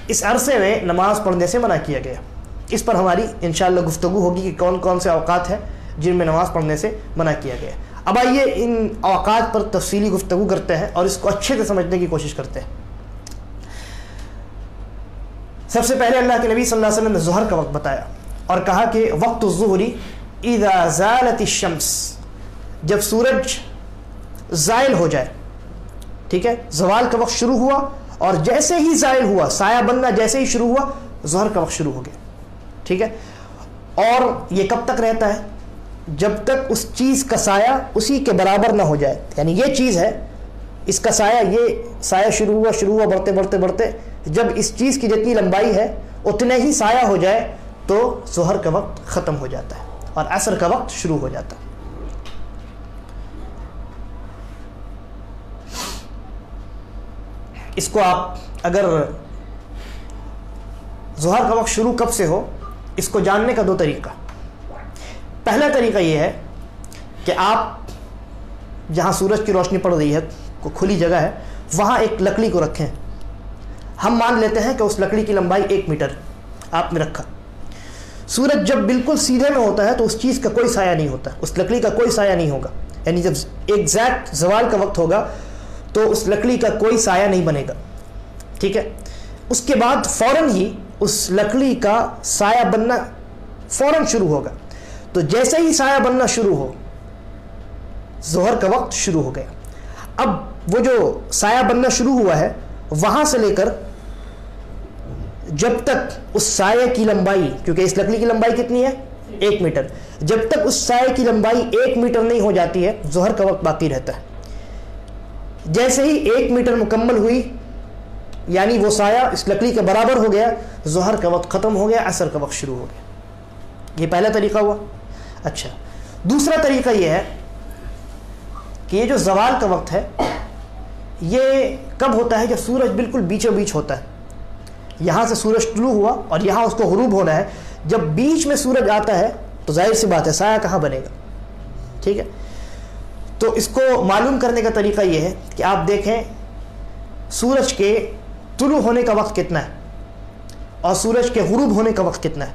اس عرصے میں نماز پڑھنے سے منع کیا گیا، اس پر ہماری انشاءاللہ گفتگو ہوگی کہ کون کون سے اوقات ہیں جن میں نماز پڑھنے سے منع کیا گیا ہے۔ اب آئیے ان اوقات پر تفصیلی گفتگو کرتے ہیں اور اس کو اچھے سے سمجھنے کی کوشش کرتے ہیں۔ سب سے پہلے اللہ کے نبی صلی اللہ علیہ وسلم نے ظہر کا وقت بتایا اور کہا کہ وقت الظہر اذا زالت الشمس، جب سورج زائل ہو جائے، ٹھیک ہے، زوال کا وقت شروع ہوا اور جیسے ہی زائل ہوا، سایہ بننا جیسے ہی شروع ہوا، ظہر کا وقت شروع ہو گیا، ٹھیک ہے۔ اور یہ کب تک رہتا ہے؟ جب تک اس چیز کا سایہ اسی کے برابر نہ ہو جائے، یعنی یہ چیز ہے، اس کا سایہ، یہ سایہ شروع ہوا بڑھتے بڑھتے بڑھتے، جب اس چیز کی جتنی لمبائی ہے اتنے ہی سایہ ہو جائے تو ظہر کا وقت ختم ہو جاتا ہے اور عصر کا وقت شروع ہو جاتا ہے۔ اس کو آپ اگر ظہر کا وقت شروع کب سے ہو، اس کو جاننے کا دو طریقہ۔ پہلا طریقہ یہ ہے کہ آپ جہاں سورج کی روشنی پڑ رہی ہے، کھلی جگہ ہے، وہاں ایک لکڑی کو رکھیں۔ ہم مان لیتے ہیں کہ اس لکڑی کی لمبائی 1 میٹر آپ نے رکھا۔ سورج جب بالکل سیدھے میں ہوتا ہے تو اس چیز کا کوئی سایہ نہیں ہوتا، اس لکڑی کا کوئی سایہ نہیں ہوگا، یعنی جب ایگزیکٹ زوال کا وقت ہوگا تو اس لکڑی کا کوئی سایہ نہیں بنے گا، ٹھیک ہے۔ اس کے بعد فوراً ہی اس لکڑی کا سایہ بننا فوراً شروع ہوگا، تو جیسے ہی سایہ بننا شروع ہو، ظہر کا وقت شروع ہو گیا۔ اب وہ جو سایہ بننا شروع ہوا ہے، وہاں سے لے کر جب تک اس سایہ کی لمبائی، کیونکہ اس لکڑی کی لمبائی کتنی ہے؟ 1 میٹر، جب تک اس سایہ کی لمبائی 1 میٹر نہیں ہو جاتی ہے، ظہر کا وقت باقی رہتا ہے۔ جیسے ہی 1 میٹر مکمل ہوئی، یعنی وہ سایہ اس لکڑی کے برابر ہو گیا، ظہر کا وقت ختم ہو گیا، عصر کا وقت شروع ہو گیا۔ یہ پہلا طریقہ ہوا۔ اچھا، دوسرا طریقہ یہ ہے کہ یہ جو زوال کا وقت ہے، یہ کب ہوتا ہے؟ جب سورج بالکل بیچوں بیچ ہوتا ہے، یہاں سے سورج طلوع ہوا اور یہاں اس کو غروب ہونا ہے، جب بیچ میں سورج آتا ہے تو ظاہر سی بات ہے سایہ کہاں بنے گا، ٹھیک ہے۔ تو اس کو معلوم کرنے کا طریقہ یہ ہے کہ آپ دیکھیں سورج کے طلوع ہونے کا وقت کتنا ہے اور سورج کے غروب ہونے کا وقت کتنا ہے،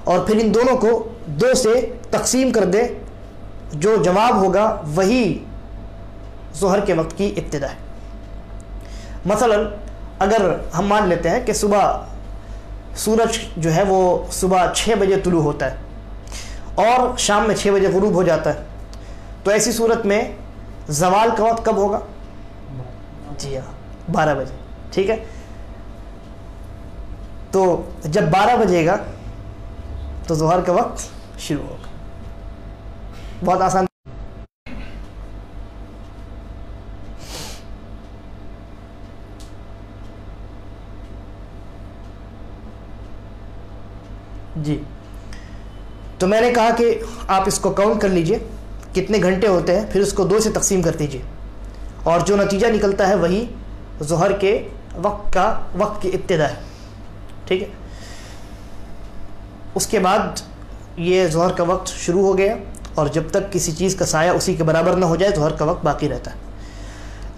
اور پھر ان دونوں کو 2 سے تقسیم کر دیں، جو جواب ہوگا وہی ظہر کے وقت کی ابتدا ہے۔ مثلا اگر ہم مان لیتے ہیں کہ صبح سورج جو ہے وہ صبح 6 بجے طلوع ہوتا ہے اور شام میں 6 بجے غروب ہو جاتا ہے، تو ایسی صورت میں زوال کا وقت کب ہوگا؟ جی ہاں، 12 بجے، ٹھیک ہے۔ تو جب 12 بجے گا تو ظہر کا وقت شروع ہوگا۔ بہت آسان۔ جی، تو میں نے کہا کہ آپ اس کو کاؤنٹ کر لیجئے کتنے گھنٹے ہوتے ہیں، پھر اس کو 2 سے تقسیم کر دیجئے، اور جو نتیجہ نکلتا ہے وہی ظہر کے وقت کی ابتدا ہے، ٹھیک ہے۔ اس کے بعد یہ ظہر کا وقت شروع ہو گیا، اور جب تک کسی چیز کا سایہ اسی کے برابر نہ ہو جائے ظہر کا وقت باقی رہتا ہے۔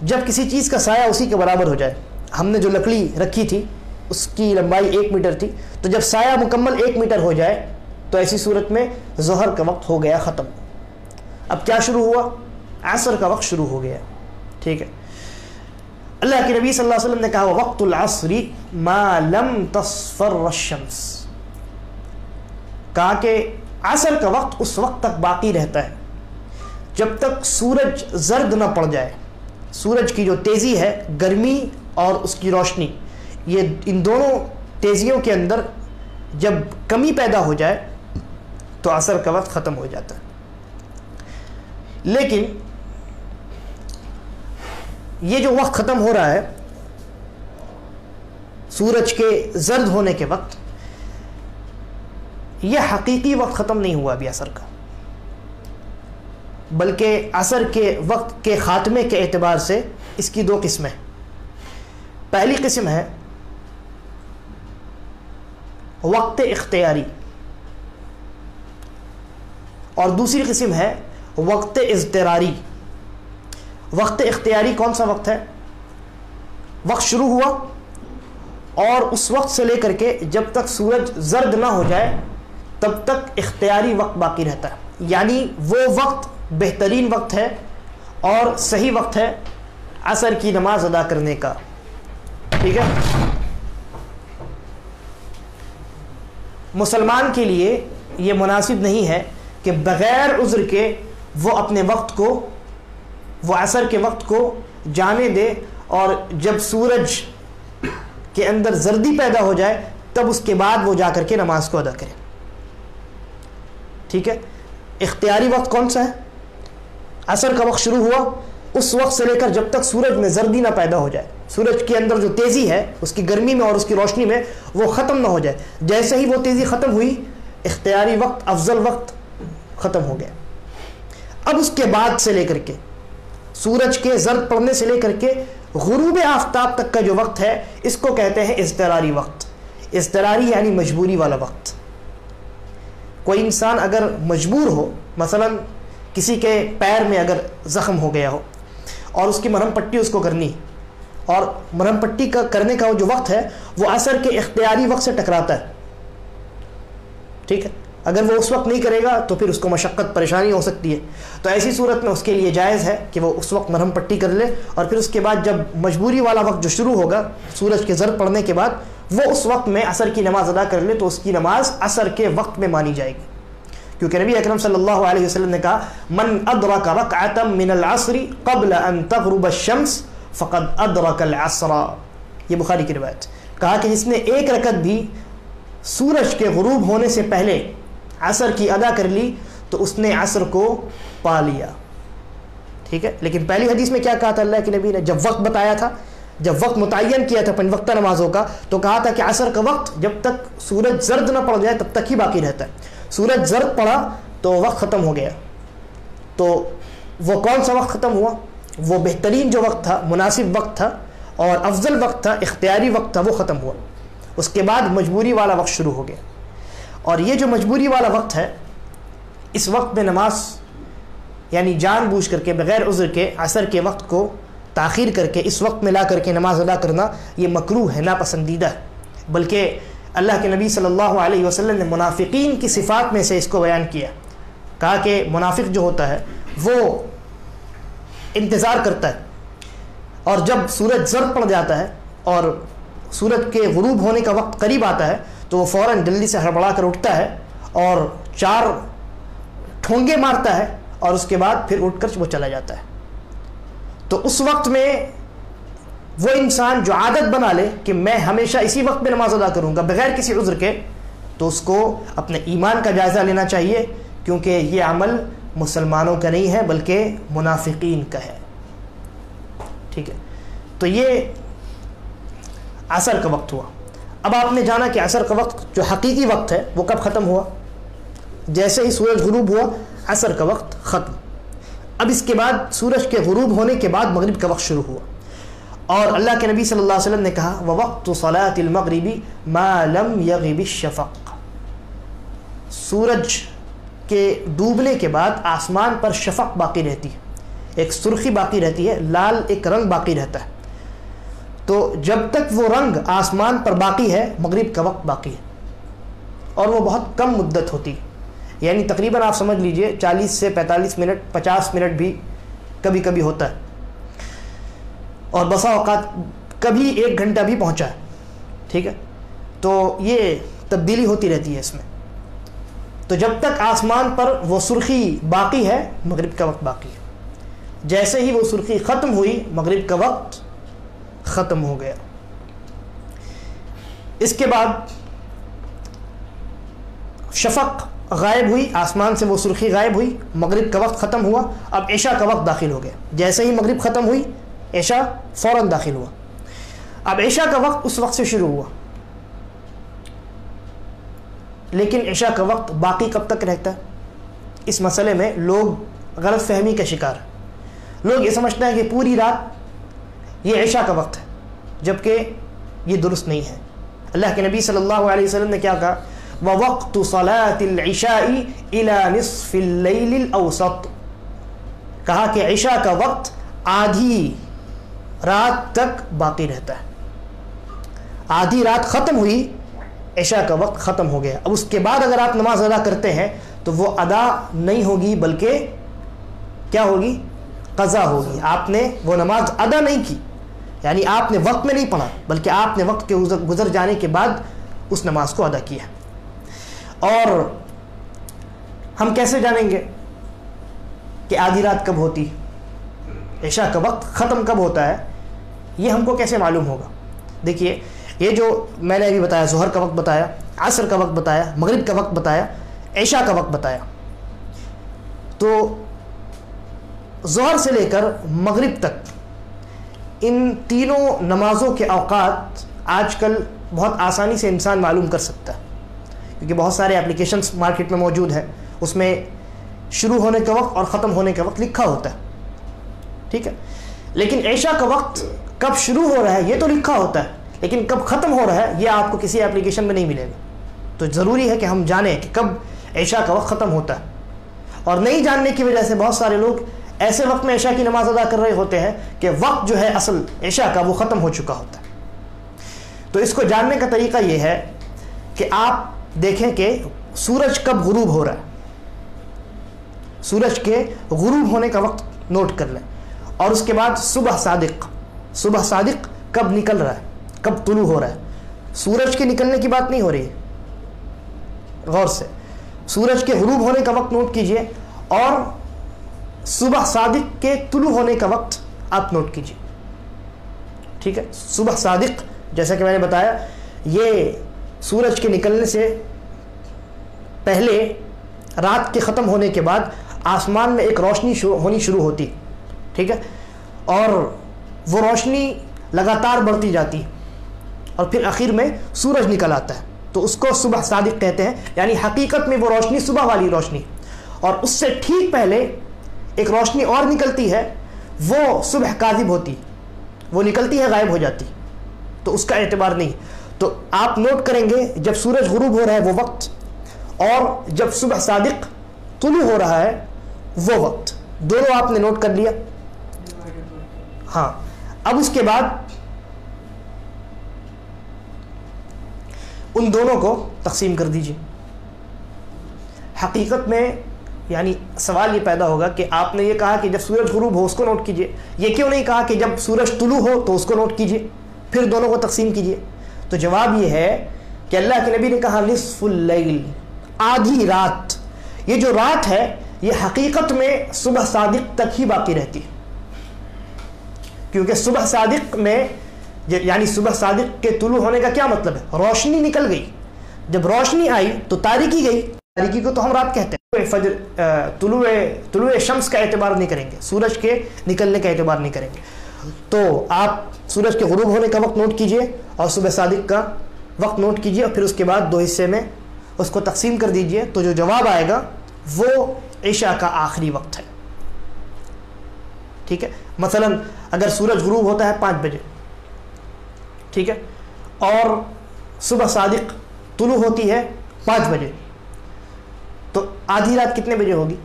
جب کسی چیز کا سایہ اسی کے برابر ہو جائے، ہم نے جو لکڑی رکھی تھی اس کی لمبائی 1 میٹر تھی، تو جب سایہ مکمل 1 میٹر ہو جائے تو ایسی صورت میں ظہر کا وقت ہو گیا ختم۔ اب کیا شروع ہوا؟ عصر کا وقت شروع ہو گیا، ٹھیک ہے۔ اللہ کے نبی صلی اللہ علیہ وسلم نے کہا وقت العصر ما لم تصفر الشمس، کہا کہ عصر کا وقت اس وقت تک باقی رہتا ہے جب تک سورج زرد نہ پڑ جائے۔ سورج کی جو تیزی ہے، گرمی اور اس کی روشنی، یہ ان دونوں تیزیوں کے اندر جب کمی پیدا ہو جائے تو عصر کا وقت ختم ہو جاتا ہے۔ لیکن یہ جو وقت ختم ہو رہا ہے سورج کے زرد ہونے کے وقت، یہ حقیقی وقت ختم نہیں ہوا ابھی عصر کا، بلکہ عصر کے وقت کے خاتمے کے اعتبار سے اس کی 2 قسمیں۔ پہلی قسم ہے وقت اختیاری، اور دوسری قسم ہے وقت اضطراری۔ وقت اختیاری کون سا وقت ہے؟ وقت شروع ہوا اور اس وقت سے لے کر کے جب تک سورج زرد نہ ہو جائے تب تک اختیاری وقت باقی رہتا ہے. یعنی وہ وقت بہترین وقت ہے اور صحیح وقت ہے عصر کی نماز ادا کرنے کا. ٹھیک ہے. مسلمان کے لیے یہ مناسب نہیں ہے کہ بغیر عذر کے وہ اپنے وقت کو، وہ عصر کے وقت کو جانے دے اور جب سورج کے اندر زردی پیدا ہو جائے تب اس کے بعد وہ جا کر کے نماز کو ادا کرے. ٹھیک ہے. اختیاری وقت کون سا ہے؟ عصر کا وقت شروع ہوا اس وقت سے لے کر جب تک سورج میں زردی نہ پیدا ہو جائے، سورج کے اندر جو تیزی ہے اس کی گرمی میں اور اس کی روشنی میں وہ ختم نہ ہو جائے. جیسے ہی وہ تیزی ختم ہوئی اختیاری وقت، افضل وقت ختم ہو گیا. اب اس کے بعد سے لے کر کے سورج کے زرد پڑنے سے لے کر کے غروب آفتاب تک کا جو وقت ہے اس کو کہتے ہیں اضطراری وقت. اضطراری یعنی مجبوری والا وقت. کوئی انسان اگر مجبور ہو، مثلا کسی کے پیر میں اگر زخم ہو گیا ہو اور اس کی مرہم پٹی اس کو کرنی، اور مرہم پٹی کا کرنے کا جو وقت ہے وہ عصر کے اختیاری وقت سے ٹکراتا ہے. ٹھیک ہے. اگر وہ اس وقت نہیں کرے گا تو پھر اس کو مشقت پریشانی ہو سکتی ہے. تو ایسی صورت میں اس کے لیے جائز ہے کہ وہ اس وقت مرہم پٹی کر لے اور پھر اس کے بعد جب مجبوری والا وقت جو شروع ہوگا سورج کے زرد پڑنے کے بعد وہ اس وقت میں عصر کی نماز ادا کر لے تو اس کی نماز عصر کے وقت میں مانی جائے گی. کیونکہ نبی اکرم صلی اللہ علیہ وسلم نے کہا من ادرک رکعۃ من العصر قبل ان تغرب الشمس فقد ادرک العصر. یہ بخاری کی روایت. کہا کہ جس نے ایک رکعت بھی سورج کے غروب ہونے سے پہلے عصر کی ادا کر لی تو اس نے عصر کو پا لیا. ٹھیک ہے. لیکن پہلی حدیث میں کیا کہا تھا اللہ کے نبی نے؟ جب وقت بتایا تھا، جب وقت متعین کیا تھا پنج وقتہ نمازوں کا، تو کہا تھا کہ عصر کا وقت جب تک سورج زرد نہ پڑ جائے تب تک ہی باقی رہتا ہے. سورج زرد پڑا تو وقت ختم ہو گیا. تو وہ کون سا وقت ختم ہوا؟ وہ بہترین جو وقت تھا، مناسب وقت تھا اور افضل وقت تھا، اختیاری وقت تھا، وہ ختم ہوا. اس کے بعد مجبوری والا وقت شروع ہو گیا. اور یہ جو مجبوری والا وقت ہے اس وقت میں نماز یعنی جان بوجھ کر کے بغیر عذر کے عصر کے وقت کو تاخیر کر کے اس وقت میں لا کر کے نماز ادا کرنا یہ مکروہ ہے، ناپسندیدہ ہے. بلکہ اللہ کے نبی صلی اللہ علیہ وسلم نے منافقین کی صفات میں سے اس کو بیان کیا. کہا کہ منافق جو ہوتا ہے وہ انتظار کرتا ہے اور جب سورج زرد پڑ جاتا ہے اور سورج کے غروب ہونے کا وقت قریب آتا ہے تو وہ فوراً جلدی سے ہڑبڑا کر اٹھتا ہے اور 4 ٹھونگے مارتا ہے اور اس کے بعد پھر اٹھ کر وہ چلا جاتا ہے. تو اس وقت میں وہ انسان جو عادت بنا لے کہ میں ہمیشہ اسی وقت میں نماز ادا کروں گا بغیر کسی عذر کے، تو اس کو اپنے ایمان کا جائزہ لینا چاہیے، کیونکہ یہ عمل مسلمانوں کا نہیں ہے بلکہ منافقین کا ہے. ٹھیک ہے. تو یہ عصر کا وقت ہوا. اب آپ نے جانا کہ عصر کا وقت جو حقیقی وقت ہے وہ کب ختم ہوا؟ جیسے ہی سورج غروب ہوا عصر کا وقت ختم. اب اس کے بعد سورج کے غروب ہونے کے بعد مغرب کا وقت شروع ہوا. اور اللہ کے نبی صلی اللہ علیہ وسلم نے کہا وَوَقْتُ صَلَاةِ الْمَغْرِبِ مَا لَمْ يَغِبِ الشَّفَقِ. سورج کے ڈوبنے کے بعد آسمان پر شفق باقی رہتی ہے، ایک سرخی باقی رہتی ہے، لال ایک رنگ باقی رہتا ہے. تو جب تک وہ رنگ آسمان پر باقی ہے مغرب کا وقت باقی ہے. اور وہ بہت کم مدت ہوتی ہے، یعنی تقریباً آپ سمجھ لیجئے 40 سے 45 منٹ، 50 منٹ بھی کبھی کبھی ہوتا ہے، اور بسا اوقات کبھی 1 گھنٹہ بھی پہنچا ہے. ٹھیک ہے. تو یہ تبدیلی ہوتی رہتی ہے اس میں. تو جب تک آسمان پر وہ سرخی باقی ہے مغرب کا وقت باقی ہے. جیسے ہی وہ سرخی ختم ہوئی مغرب کا وقت ختم ہو گیا. اس کے بعد شفق غائب ہوئی، آسمان سے وہ سرخی غائب ہوئی، مغرب کا وقت ختم ہوا. اب عشاء کا وقت داخل ہو گیا. جیسے ہی مغرب ختم ہوئی عشاء فوراً داخل ہوا. اب عشاء کا وقت اس وقت سے شروع ہوا، لیکن عشاء کا وقت باقی کب تک رہتا ہے؟ اس مسئلے میں لوگ غلط فہمی کا شکار ہیں. لوگ یہ سمجھتے ہیں کہ پوری رات یہ عشاء کا وقت ہے، جبکہ یہ درست نہیں ہے. اللہ کے نبی صلی اللہ علیہ وسلم نے کیا کہا؟ وَوَقْتُ صَلَاةِ الْعِشَاءِ إِلَى نِصْفِ اللَّيْلِ الْأَوْسَطِ. کہا کہ عشاء کا وقت آدھی رات تک باقی رہتا ہے. آدھی رات ختم ہوئی، عشاء کا وقت ختم ہو گیا. اب اس کے بعد اگر آپ نماز ادا کرتے ہیں تو وہ ادا نہیں ہوگی بلکہ کیا ہوگی؟ قضا ہوگی. آپ نے وہ نماز ادا نہیں کی، یعنی آپ نے وقت میں نہیں پڑھا بلکہ آپ نے وقت کے گزر جانے کے بعد اس نماز کو ادا کیا. اور ہم کیسے جانیں گے کہ آدھی رات کب ہوتی، عشاء کا وقت ختم کب ہوتا ہے؟ یہ ہم کو کیسے معلوم ہوگا؟ دیکھیے، یہ جو میں نے ابھی بتایا، ظہر کا وقت بتایا، عصر کا وقت بتایا، مغرب کا وقت بتایا، عشاء کا وقت بتایا. تو ظہر سے لے کر مغرب تک ان تینوں نمازوں کے اوقات آج کل بہت آسانی سے انسان معلوم کر سکتا ہے، کیونکہ بہت سارے اپلیکیشنز مارکیٹ میں موجود ہیں. اس میں شروع ہونے کا وقت اور ختم ہونے کا وقت لکھا ہوتا ہے. ٹھیک ہے، لیکن عشاء کا وقت کب شروع ہو رہا ہے یہ تو لکھا ہوتا ہے، لیکن کب ختم ہو رہا ہے یہ آپ کو کسی اپلیکیشن میں نہیں ملے گا. تو ضروری ہے کہ ہم جانیں کہ کب عشاء کا وقت ختم ہوتا ہے. اور نہیں جاننے کی وجہ سے بہت سارے لوگ ایسے وقت میں عشاء کی نماز ادا کر رہے ہوتے ہیں کہ وقت جو ہے اصل عشاء کا وہ ختم ہو چکا ہوتا ہے. تو اس کو جاننے کا طریقہ یہ ہے کہ آپ دیکھیں کہ سورج کب غروب ہو رہا ہے. سورج کے غروب ہونے کا وقت نوٹ کر لیں، اور اس کے بعد صبح صادق کب نکل رہا ہے، کب طلوع ہو رہا ہے. سورج کے نکلنے کی بات نہیں ہو رہی ہے، غور سے سورج کے غروب ہونے کا وقت نوٹ کیجئے، اور صبح صادق کے طلوع ہونے کا وقت آپ نوٹ کیجئے. ٹھیک ہے، صبح صادق جیسا کہ میں نے بتایا یہ سورج کے نکلنے سے پہلے، رات کے ختم ہونے کے بعد آسمان میں ایک روشنی ہونی شروع ہوتی. ٹھیک ہے، اور وہ روشنی لگاتار بڑھتی جاتی اور پھر آخر میں سورج نکل آتا ہے. تو اس کو صبح صادق کہتے ہیں، یعنی حقیقت میں وہ روشنی صبح والی روشنی. اور اس سے ٹھیک پہلے ایک روشنی اور نکلتی ہے، وہ صبح کاذب ہوتی، وہ نکلتی ہے غائب ہو جاتی، تو اس کا اعتبار نہیں. تو آپ نوٹ کریں گے جب سورج غروب ہو رہا ہے وہ وقت، اور جب صبح صادق طلوع ہو رہا ہے وہ وقت، دونوں آپ نے نوٹ کر لیا. ہاں، اب اس کے بعد ان دونوں کو تقسیم کر دیجیے. حقیقت میں یعنی سوال یہ پیدا ہوگا کہ آپ نے یہ کہا کہ جب سورج غروب ہو اس کو نوٹ کیجیے، یہ کیوں نہیں کہا کہ جب سورج طلوع ہو تو اس کو نوٹ کیجیے پھر دونوں کو تقسیم کیجیے؟ تو جواب یہ ہے کہ اللہ کے نبی نے کہا نصف اللیل، آدھی رات. یہ جو رات ہے یہ حقیقت میں صبح صادق تک ہی باقی رہتی ہے، کیونکہ صبح صادق میں یعنی صبح صادق کے طلوع ہونے کا کیا مطلب ہے؟ روشنی نکل گئی. جب روشنی آئی تو تاریکی گئی، تاریکی کو تو ہم رات کہتے ہیں. فجر طلوع شمس کا اعتبار نہیں کریں گے، سورج کے نکلنے کا اعتبار نہیں کریں گے. تو آپ سورج کے غروب ہونے کا وقت نوٹ کیجئے اور صبح صادق کا وقت نوٹ کیجئے، اور پھر اس کے بعد دو حصے میں اس کو تقسیم کر دیجئے. تو جو جواب آئے گا وہ عشاء کا آخری وقت ہے. ٹھیک ہے، مثلا اگر سورج غروب ہوتا ہے 5 بجے، ٹھیک ہے، اور صبح صادق طلوع ہوتی ہے 5 بجے، تو آدھی رات کتنے بجے ہوگی؟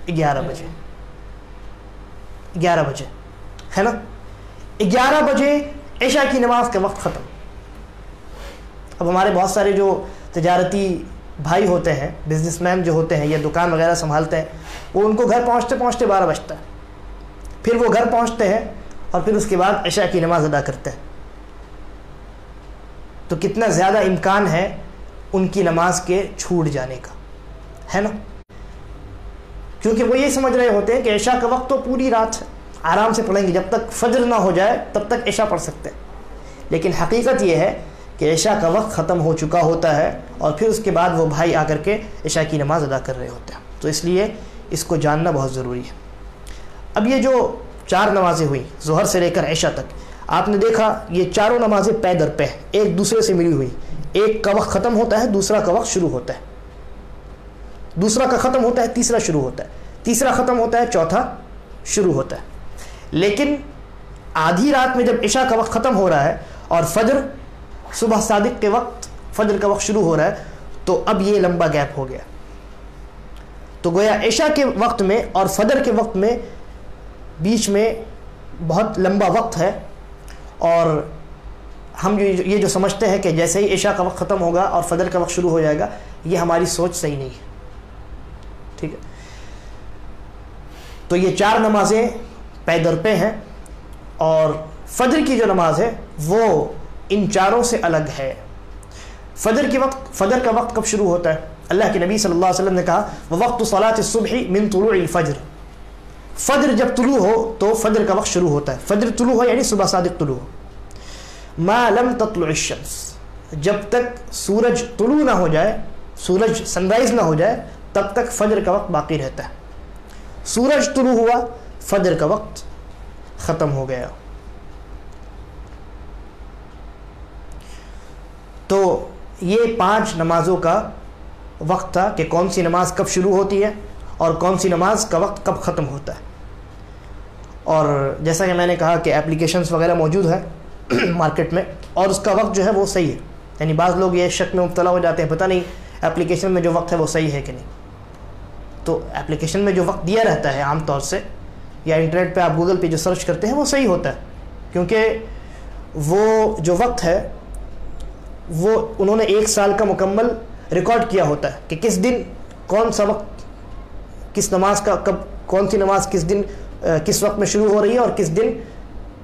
11 بجے. 11 بجے ہے نا، 11 بجے عشاء کی نماز کا وقت ختم. اب ہمارے بہت سارے جو تجارتی بھائی ہوتے ہیں، بزنس مین جو ہوتے ہیں یا دکان وغیرہ سنبھالتے ہیں، وہ ان کو گھر پہنچتے پہنچتے 12 بجتا ہے. پھر وہ گھر پہنچتے ہیں اور پھر اس کے بعد عشاء کی نماز ادا کرتے ہیں. تو کتنا زیادہ امکان ہے ان کی نماز کے چھوٹ جانے کا، ہے نا؟ کیونکہ وہ یہ سمجھ رہے ہوتے ہیں کہ عشاء کا وقت تو پوری رات ہے، آرام سے پڑھیں گے، جب تک فجر نہ ہو جائے تب تک عشاء پڑھ سکتے ہیں. لیکن حقیقت یہ ہے کہ عشاء کا وقت ختم ہو چکا ہوتا ہے اور پھر اس کے بعد وہ بھائی آ کر کے عشاء کی نماز ادا کر رہے ہوتے ہیں. تو اس لیے اس کو جاننا بہت ضروری ہے. اب یہ جو 4 نمازیں ہوئیں ظہر سے لے کر عشاء تک، آپ نے دیکھا یہ چاروں نمازیں پے در پے ایک دوسرے سے ملی ہوئی. ایک کا وقت ختم ہوتا ہے، دوسرا کا وقت شروع ہوتا ہے، دوسرا کا ختم ہوتا ہے، تیسرا شروع ہوتا ہے، تیسرا ختم ہوتا ہے، چوتھا شروع ہوتا ہے. لیکن آدھی رات میں جب عشاء کا وقت ختم ہو رہا ہے اور فجر صبح صادق کے وقت فجر کا وقت شروع ہو رہا ہے، تو اب یہ لمبا گیپ ہو گیا. تو گویا عشاء کے وقت میں اور فجر کے وقت میں بیچ میں بہت لمبا وقت ہے، اور ہم یہ جو سمجھتے ہیں کہ جیسے ہی عشاء کا وقت ختم ہوگا اور فجر کا وقت شروع ہو جائے گا، یہ ہماری سوچ صحیح نہیں ہے. ٹھیک ہے، تو یہ 4 نمازیں پے در پہ ہیں، اور فجر کی جو نماز ہے وہ ان چاروں سے الگ ہے. فجر کا وقت کب شروع ہوتا ہے؟ اللہ کے نبی صلی اللہ علیہ وسلم نے کہا وَوَقْتُ صَلَاةِ الصُّبْحِ مِن طُلُوعِ الْفَجْرِ. فجر جب طلوع ہو تو فجر کا وقت شروع ہوتا ہے. فجر طلوع ہو یعنی صبح صادق طلوع ہو. ما لم تطلع الشمس، جب تک سورج طلوع نہ ہو جائے، سورج سن رائز نہ ہو جائے، تب تک فجر کا وقت باقی رہتا ہے. سورج طلوع ہوا، فجر کا وقت ختم ہو گیا. تو یہ 5 نمازوں کا وقت تھا کہ کون سی نماز کب شروع ہوتی ہے اور کون سی نماز کا وقت کب ختم ہوتا ہے. اور جیسا کہ میں نے کہا کہ اپلیکیشنز وغیرہ موجود ہے مارکیٹ میں، اور اس کا وقت جو ہے وہ صحیح ہے. یعنی بعض لوگ یہ شک میں مبتلا ہو جاتے ہیں پتہ نہیں اپلیکیشن میں جو وقت ہے وہ صحیح ہے کہ نہیں. تو اپلیکیشن میں جو وقت دیا رہتا ہے عام طور سے، یا انٹرنیٹ پہ آپ گوگل پہ جو سرچ کرتے ہیں وہ صحیح ہوتا ہے، کیونکہ وہ جو وقت ہے وہ انہوں نے 1 سال کا مکمل ریکارڈ کیا ہوتا ہے کہ کس دن کون سا وقت، کس نماز کا کب، کون سی نماز کس دن کس وقت میں شروع ہو رہی ہے اور کس دن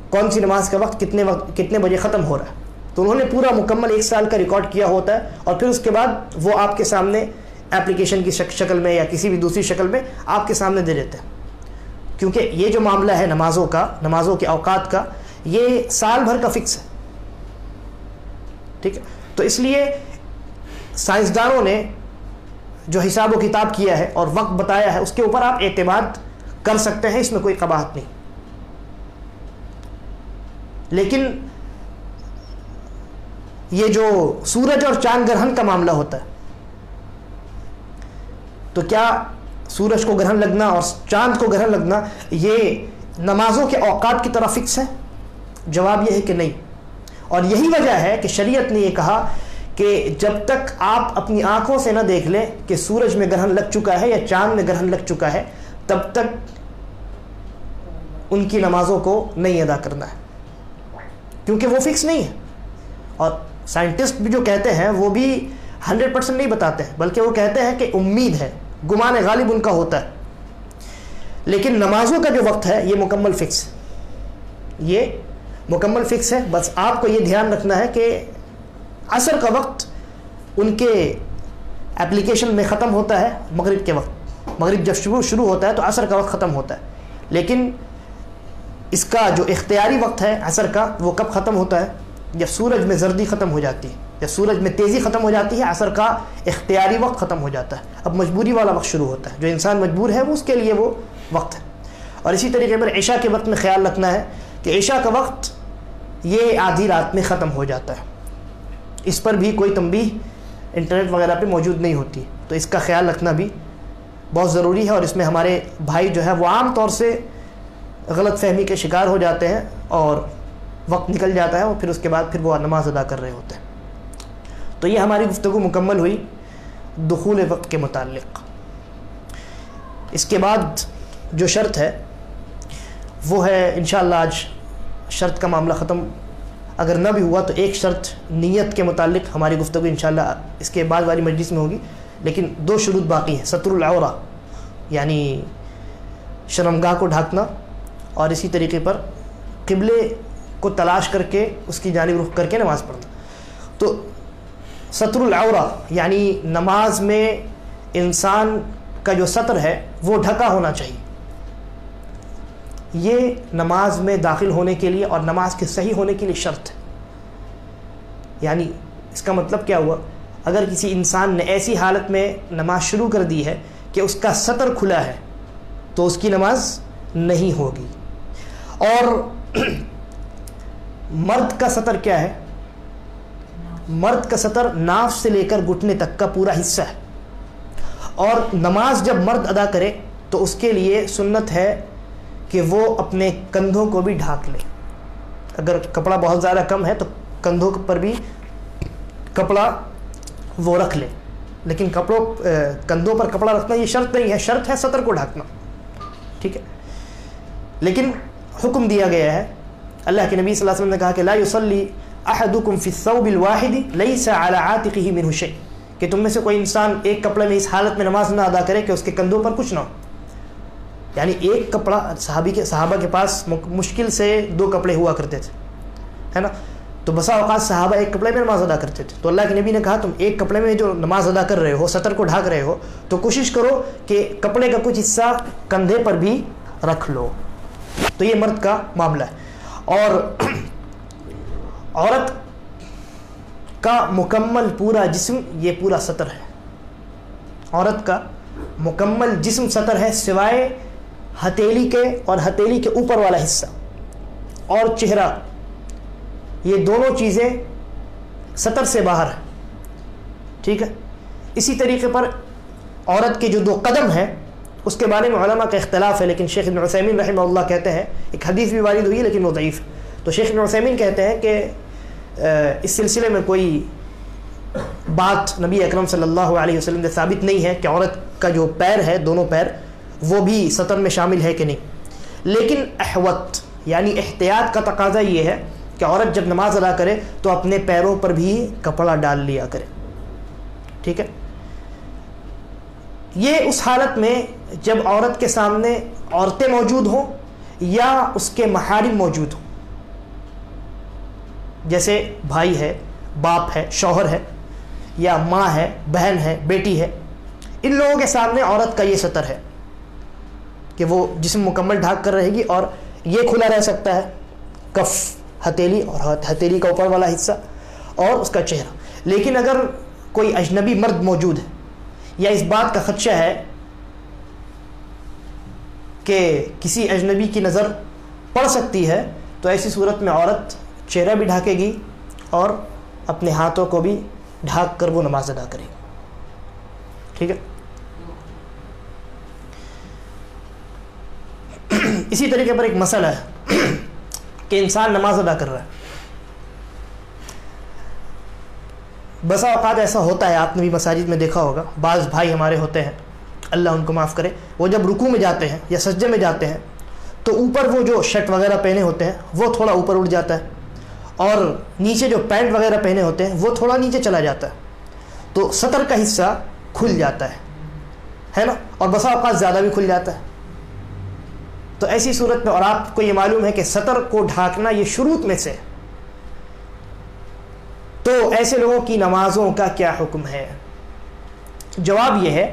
کون سی نماز کا وقت کتنے بجے ختم ہو رہا ہے. تو انہوں نے پورا مکمل 1 سال کا ریکارڈ کیا ہوتا ہے، اور پھر اس کے بعد وہ آپ کے سامنے اپلیکیشن کی شکل میں یا کسی بھی دوسری شکل میں آپ کے سامنے دے دیتے ہیں. کیونکہ یہ جو معاملہ ہے نمازوں کے اوقات کا، یہ سال بھر کا فکس ہے. ٹھیک ہے، تو اس لیے سائنسدانوں نے جو حساب و کتاب کیا ہے اور وقت بتایا ہے اس کے اوپر آپ اعتماد کر سکتے ہیں، اس میں کوئی قباحت نہیں. لیکن یہ جو سورج اور چاند گرہن کا معاملہ ہوتا ہے، تو کیا سورج کو گرہن لگنا اور چاند کو گرہن لگنا یہ نمازوں کے اوقات کی طرح فکس ہے؟ جواب یہ ہے کہ نہیں. اور یہی وجہ ہے کہ شریعت نے یہ کہا کہ جب تک آپ اپنی آنکھوں سے نہ دیکھ لیں کہ سورج میں گرہن لگ چکا ہے یا چاند میں گرہن لگ چکا ہے، تب تک ان کی نمازوں کو نہیں ادا کرنا ہے، کیونکہ وہ فکس نہیں ہے. اور سائنٹسٹ بھی جو کہتے ہیں وہ بھی 100% نہیں بتاتے ہیں، بلکہ وہ کہتے ہیں کہ امید ہے، گمان غالب ان کا ہوتا ہے. لیکن نمازوں کا جو وقت ہے یہ مکمل فکس ہے، یہ مکمل فکس ہے. بس آپ کو یہ دھیان رکھنا ہے کہ عصر کا وقت ان کے اپلیکیشن میں ختم ہوتا ہے مغرب کے وقت. مغرب جب شروع ہوتا ہے تو عصر کا وقت ختم ہوتا ہے. لیکن اس کا جو اختیاری وقت ہے عصر کا، وہ کب ختم ہوتا ہے؟ جب سورج میں زردی ختم ہو جاتی ہے، جب سورج میں تیزی ختم ہو جاتی ہے، عصر کا اختیاری وقت ختم ہو جاتا ہے. اب مجبوری والا وقت شروع ہوتا ہے. جو انسان مجبور ہے وہ اس کے لیے وہ وقت ہے. اور اسی طریقے پر عشاء کے وقت میں خیال رکھنا ہے کہ عشاء کا وقت یہ آدھی رات میں ختم ہو جاتا ہے. اس پر بھی کوئی تنبیہ انٹرنیٹ وغیرہ پہ موجود نہیں ہوتی، تو اس کا خیال رکھنا بھی بہت ضروری ہے. اور اس میں ہمارے بھائی جو ہے وہ عام طور سے غلط فہمی کے شکار ہو جاتے ہیں اور وقت نکل جاتا ہے اور پھر اس کے بعد پھر وہ نماز ادا کر رہے ہوتے ہیں. تو یہ ہماری گفتگو مکمل ہوئی دخول وقت کے متعلق. اس کے بعد جو شرط ہے وہ ہے انشاءاللہ آج شرط کا معاملہ ختم اگر نہ بھی ہوا تو ایک شرط نیت کے متعلق ہماری گفتگو انشاءاللہ اس کے بعد والی مجلس میں ہوگی. لیکن 2 شروط باقی ہیں. ستر العورہ یعنی شرمگاہ کو ڈھانکنا، اور اسی طریقے پر قبلے کو تلاش کر کے اس کی جانب رخ کر کے نماز پڑھنا. تو ستر العورہ یعنی نماز میں انسان کا جو سطر ہے وہ ڈھکا ہونا چاہیے. یہ نماز میں داخل ہونے کے لیے اور نماز کے صحیح ہونے کے لیے شرط ہے. یعنی اس کا مطلب کیا ہوا؟ اگر کسی انسان نے ایسی حالت میں نماز شروع کر دی ہے کہ اس کا سطر کھلا ہے تو اس کی نماز نہیں ہوگی. اور مرد کا سطر کیا ہے؟ مرد کا سطر ناف سے لے کر گھٹنے تک کا پورا حصہ ہے. اور نماز جب مرد ادا کرے تو اس کے لیے سنت ہے کہ وہ اپنے کندھوں کو بھی ڈھانک لے. اگر کپڑا بہت زیادہ کم ہے تو کندھوں پر بھی کپڑا وہ رکھ لے. لیکن کندھوں پر کپڑا رکھنا یہ شرط نہیں ہے، شرط ہے سطر کو ڈھانکنا. ٹھیک ہے، لیکن حکم دیا گیا ہے. اللہ کے نبی صلی اللہ علیہ وسلم نے کہا کہ لا یصلی احدکم فی الثوب الواحد لیس علی عاتقہ منہ شیء، کہ تم میں سے کوئی انسان ایک کپڑے میں اس حالت میں نماز نہ ادا کرے کہ اس کے کندھوں پر کچھ نہ ہو. یعنی ایک کپڑا صحابہ کے پاس مشکل سے 2 کپڑے ہوا کرتے تھے، ہے نا. تو بسا اوقات صحابہ ایک کپڑے میں نماز ادا کرتے تھے. تو اللہ کے نبی نے کہا تم ایک کپڑے میں جو نماز ادا کر رہے ہو، سطر کو ڈھانک رہے ہو، تو کوشش کرو کہ کپڑے کا کچھ حصہ کندھے پر بھی رکھ لو. تو یہ مرد کا معاملہ ہے. اور عورت کا مکمل پورا جسم یہ پورا سطر ہے. عورت کا مکمل جسم سطر ہے سوائے ہتھیلی کے اور ہتھیلی کے اوپر والا حصہ اور چہرہ، یہ دونوں چیزیں سطر سے باہر ہیں. ٹھیک ہے. اسی طریقے پر عورت کے جو 2 قدم ہیں اس کے بارے میں علماء کا اختلاف ہے، لیکن شیخ ابن عثیمین رحمہ اللہ کہتے ہیں، ایک حدیث بھی وارد ہوئی ہے لیکن وہ ضعیف. تو شیخ ابن عثیمین کہتے ہیں کہ اس سلسلے میں کوئی بات نبی اکرم صلی اللہ علیہ وسلم سے ثابت نہیں ہے کہ عورت کا جو پیر ہے، دونوں پیر، وہ بھی سطر میں شامل ہے کہ نہیں. لیکن احوط یعنی احتیاط کا تقاضا یہ ہے کہ عورت جب نماز ادا کرے تو اپنے پیروں پر بھی کپڑا ڈال لیا کرے. ٹھیک ہے. یہ اس حالت میں جب عورت کے سامنے عورتیں موجود ہوں یا اس کے محارم موجود ہوں، جیسے بھائی ہے، باپ ہے، شوہر ہے، یا ماں ہے، بہن ہے، بیٹی ہے. ان لوگوں کے سامنے عورت کا یہ سطر ہے کہ وہ جسم مکمل ڈھانک کر رہے گی، اور یہ کھلا رہ سکتا ہے کف، ہتھیلی اور ہتھیلی کا اوپر والا حصہ اور اس کا چہرہ. لیکن اگر کوئی اجنبی مرد موجود ہے یا اس بات کا خدشہ ہے کہ کسی اجنبی کی نظر پڑ سکتی ہے، تو ایسی صورت میں عورت چہرہ بھی ڈھانکے گی اور اپنے ہاتھوں کو بھی ڈھانک کر وہ نماز ادا کرے گی. ٹھیک ہے. اسی طریقے پر ایک مسئلہ ہے کہ انسان نماز ادا کر رہا ہے. بسا اوقات ایسا ہوتا ہے، آپ نے بھی مساجد میں دیکھا ہوگا، بعض بھائی ہمارے ہوتے ہیں، اللہ ان کو معاف کرے، وہ جب رکوع میں جاتے ہیں یا سجدے میں جاتے ہیں تو اوپر وہ جو شرٹ وغیرہ پہنے ہوتے ہیں وہ تھوڑا اوپر اٹھ جاتا ہے، اور نیچے جو پینٹ وغیرہ پہنے ہوتے ہیں وہ تھوڑا نیچے چلا جاتا ہے، تو سطر کا حصہ کھل جاتا ہے نا، اور بسا اوقات زیادہ بھی کھل جاتا ہے. تو ایسی صورت میں، اور آپ کو یہ معلوم ہے کہ سطر کو ڈھانکنا یہ شروط میں سے، تو ایسے لوگوں کی نمازوں کا کیا حکم ہے؟ جواب یہ ہے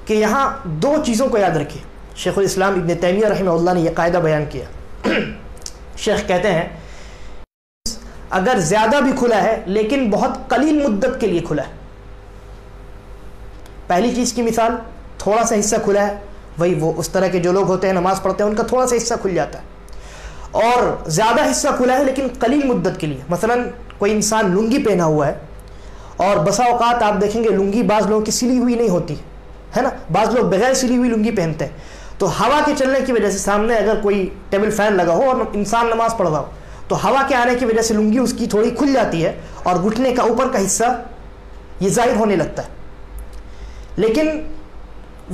کہ یہاں 2 چیزوں کو یاد رکھیے. شیخ الاسلام ابن تیمیہ رحمہ اللہ نے یہ قاعدہ بیان کیا. شیخ کہتے ہیں اگر زیادہ بھی کھلا ہے لیکن بہت قلیل مدت کے لیے کھلا ہے، پہلی چیز کی مثال تھوڑا سا حصہ کھلا ہے، وہی وہ اس طرح کے جو لوگ ہوتے ہیں نماز پڑھتے ہیں ان کا تھوڑا سا حصہ کھل جاتا ہے، اور زیادہ حصہ کھلا ہے لیکن قلیل مدت کے لیے. مثلا کوئی انسان لنگی پہنا ہوا ہے، اور بسا اوقات آپ دیکھیں گے لنگی بعض لوگوں کی سلی ہوئی نہیں ہوتی ہے نا، بعض لوگ بغیر سلی ہوئی لنگی پہنتے ہیں، تو ہوا کے چلنے کی وجہ سے سامنے اگر کوئی ٹیبل فین لگا ہو اور انسان نماز پڑھ رہا ہو تو ہوا کے آنے کی وجہ سے لنگی اس کی تھوڑی کھل جاتی ہے اور گھٹنے کا اوپر کا حصہ یہ ظاہر ہونے لگتا ہے. لیکن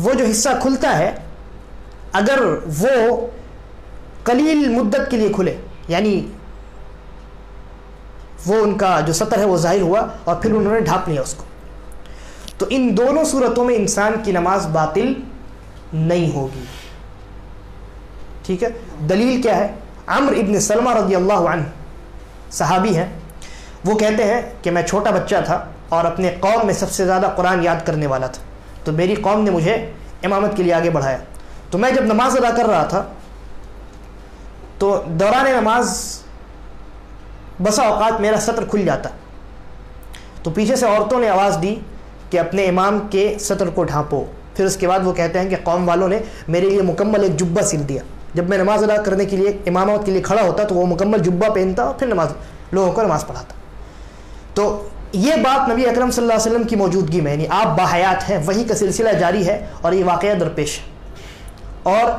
وہ جو حصہ کھلتا ہے اگر وہ قلیل مدت کے لیے کھلے، یعنی وہ ان کا جو سطر ہے وہ ظاہر ہوا اور پھر انہوں نے ڈھانپ لیا اس کو، تو ان دونوں صورتوں میں انسان کی نماز باطل نہیں ہوگی. ٹھیک ہے. دلیل کیا ہے؟ عمرو ابن سلمہ رضی اللہ عنہ صحابی ہیں، وہ کہتے ہیں کہ میں چھوٹا بچہ تھا اور اپنے قوم میں سب سے زیادہ قرآن یاد کرنے والا تھا، تو میری قوم نے مجھے امامت کے لیے آگے بڑھایا. تو میں جب نماز ادا کر رہا تھا تو دوران نماز بسا اوقات میرا سطر کھل جاتا، تو پیچھے سے عورتوں نے آواز دی کہ اپنے امام کے سطر کو ڈھانپو. پھر اس کے بعد وہ کہتے ہیں کہ قوم والوں نے میرے لیے مکمل ایک جبہ سل دیا. جب میں نماز ادا کرنے کے لیے امامت کے لیے کھڑا ہوتا تو وہ مکمل جبہ پہنتا اور پھر لوگوں کو نماز پڑھاتا. تو یہ بات نبی اکرم صلی اللہ علیہ وسلم کی موجودگی میں، یعنی آپ باحیات ہیں، وحی کا سلسلہ جاری ہے اور یہ واقعہ درپیش ہے، اور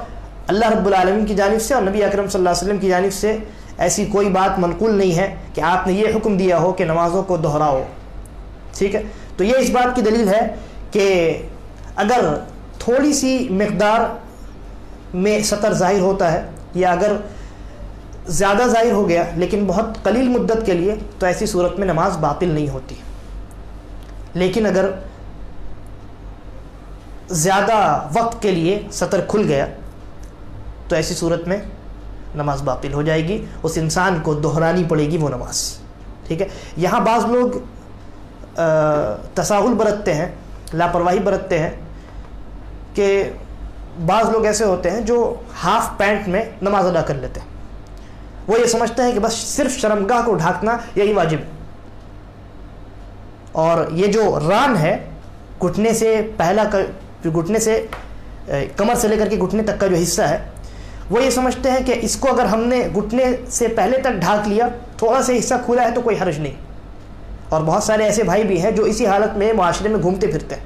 اللہ رب العالمین کی جانب سے اور نبی اکرم صلی اللہ علیہ وسلم کی جانب سے ایسی کوئی بات منقول نہیں ہے کہ آپ نے یہ حکم دیا ہو کہ نمازوں کو دہراؤ. ٹھیک ہے. تو یہ اس بات کی دلیل ہے کہ اگر تھوڑی سی مقدار میں سطر ظاہر ہوتا ہے یا اگر زیادہ ظاہر ہو گیا لیکن بہت قلیل مدت کے لیے تو ایسی صورت میں نماز باطل نہیں ہوتی. لیکن اگر زیادہ وقت کے لیے سطر کھل گیا تو ایسی صورت میں نماز باطل ہو جائے گی. اس انسان کو دہرانی پڑے گی وہ نماز. ٹھیک ہے. یہاں بعض لوگ تساہل برتتے ہیں, لاپرواہی برتتے ہیں کہ بعض لوگ ایسے ہوتے ہیں جو ہاف پینٹ میں نماز ادا کر لیتے ہیں. وہ یہ سمجھتے ہیں کہ بس صرف شرمگاہ کو ڈھانکنا یہی واجب ہے, اور یہ جو ران ہے گھٹنے سے پہلا گھٹنے سے کمر سے لے کر کے گھٹنے تک کا جو حصہ ہے, وہ یہ سمجھتے ہیں کہ اس کو اگر ہم نے گھٹنے سے پہلے تک ڈھانک لیا, تھوڑا سا حصہ کھلا ہے تو کوئی حرج نہیں. اور بہت سارے ایسے بھائی بھی ہیں جو اسی حالت میں معاشرے میں گھومتے پھرتے ہیں.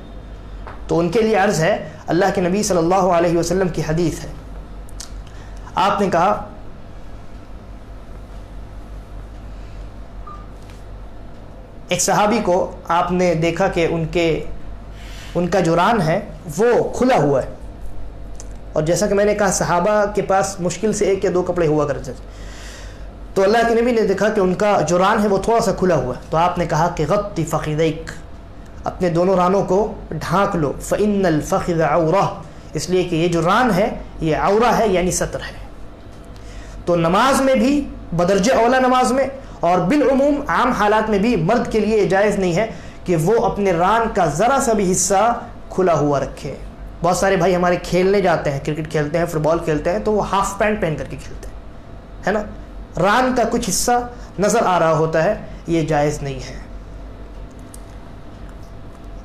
تو ان کے لیے عرض ہے, اللہ کے نبی صلی اللہ علیہ وسلم کی حدیث ہے, آپ نے کہا ایک صحابی کو آپ نے دیکھا کہ ان کا جو ران ہے وہ کھلا ہوا ہے, اور جیسا کہ میں نے کہا صحابہ کے پاس مشکل سے 1 یا 2 کپڑے ہوا کرتے تھے, تو اللہ کے نبی نے دیکھا کہ ان کا جو ران ہے وہ تھوڑا سا کھلا ہوا ہے, تو آپ نے کہا کہ غطی فخذیک, اپنے دونوں رانوں کو ڈھانک لو, فإن الفخذ عورہ, اس لیے کہ یہ جو ران ہے یہ عورہ ہے یعنی ستر ہے. تو نماز میں بھی بدرجہ اولا نماز میں اور بالعموم عام حالات میں بھی مرد کے لیے جائز نہیں ہے کہ وہ اپنے ران کا ذرا سا بھی حصہ کھلا ہوا رکھے. بہت سارے بھائی ہمارے کھیلنے جاتے ہیں, کرکٹ کھیلتے ہیں, فٹ بال کھیلتے ہیں, تو وہ ہاف پینٹ پہن کر کے کھیلتے ہیں, ہے نا, ران کا کچھ حصہ نظر آ رہا ہوتا ہے, یہ جائز نہیں ہے.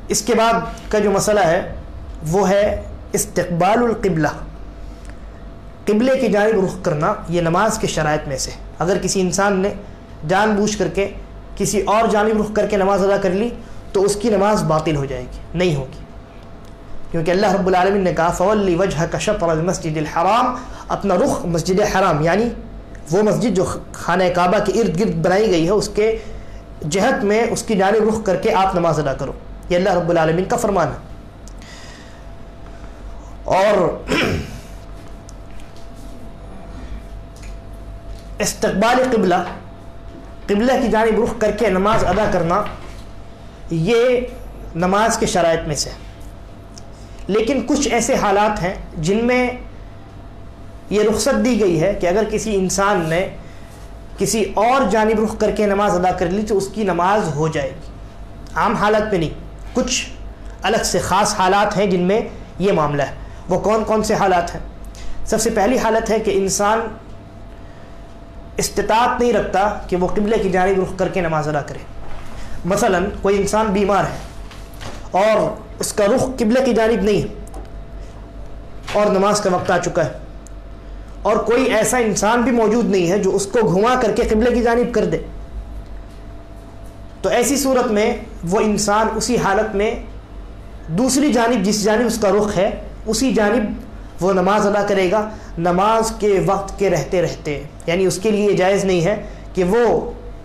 اس کے بعد کا جو مسئلہ ہے وہ ہے استقبال القبلہ, قبلے کی جانب رخ کرنا. یہ نماز کے شرائط میں سے, اگر کسی انسان نے جان بوجھ کر کے کسی اور جانب رخ کر کے نماز ادا کر لی تو اس کی نماز باطل ہو جائے گی, نہیں ہوگی, کیونکہ اللہ رب العالمین نے کہا فولی وجہک شطر المسجد الحرام, اپنا رخ مسجد حرام یعنی وہ مسجد جو خانہ کعبہ کے ارد گرد بنائی گئی ہے اس کے جہت میں اس کی جانب رخ کر کے آپ نماز ادا کرو. یہ اللہ رب العالمین کا فرمان ہے. اور استقبال قبلہ, قبلہ کی جانب رخ کر کے نماز ادا کرنا, یہ نماز کے شرائط میں سے. لیکن کچھ ایسے حالات ہیں جن میں یہ رخصت دی گئی ہے کہ اگر کسی انسان نے کسی اور جانب رخ کر کے نماز ادا کر لی تو اس کی نماز ہو جائے گی, عام حالت میں نہیں. کچھ الگ سے خاص حالات ہیں جن میں یہ معاملہ ہے. وہ کون کون سے حالات ہیں؟ سب سے پہلی حالت ہے کہ انسان استطاعت نہیں رکھتا کہ وہ قبلے کی جانب رخ کر کے نماز ادا کرے. مثلا کوئی انسان بیمار ہے اور اس کا رخ قبلے کی جانب نہیں ہے اور نماز کا وقت آ چکا ہے, اور کوئی ایسا انسان بھی موجود نہیں ہے جو اس کو گھما کر کے قبلے کی جانب کر دے, تو ایسی صورت میں وہ انسان اسی حالت میں دوسری جانب, جس جانب اس کا رخ ہے اسی جانب وہ نماز ادا کرے گا نماز کے وقت کے رہتے رہتے. یعنی اس کے لیے جائز نہیں ہے کہ وہ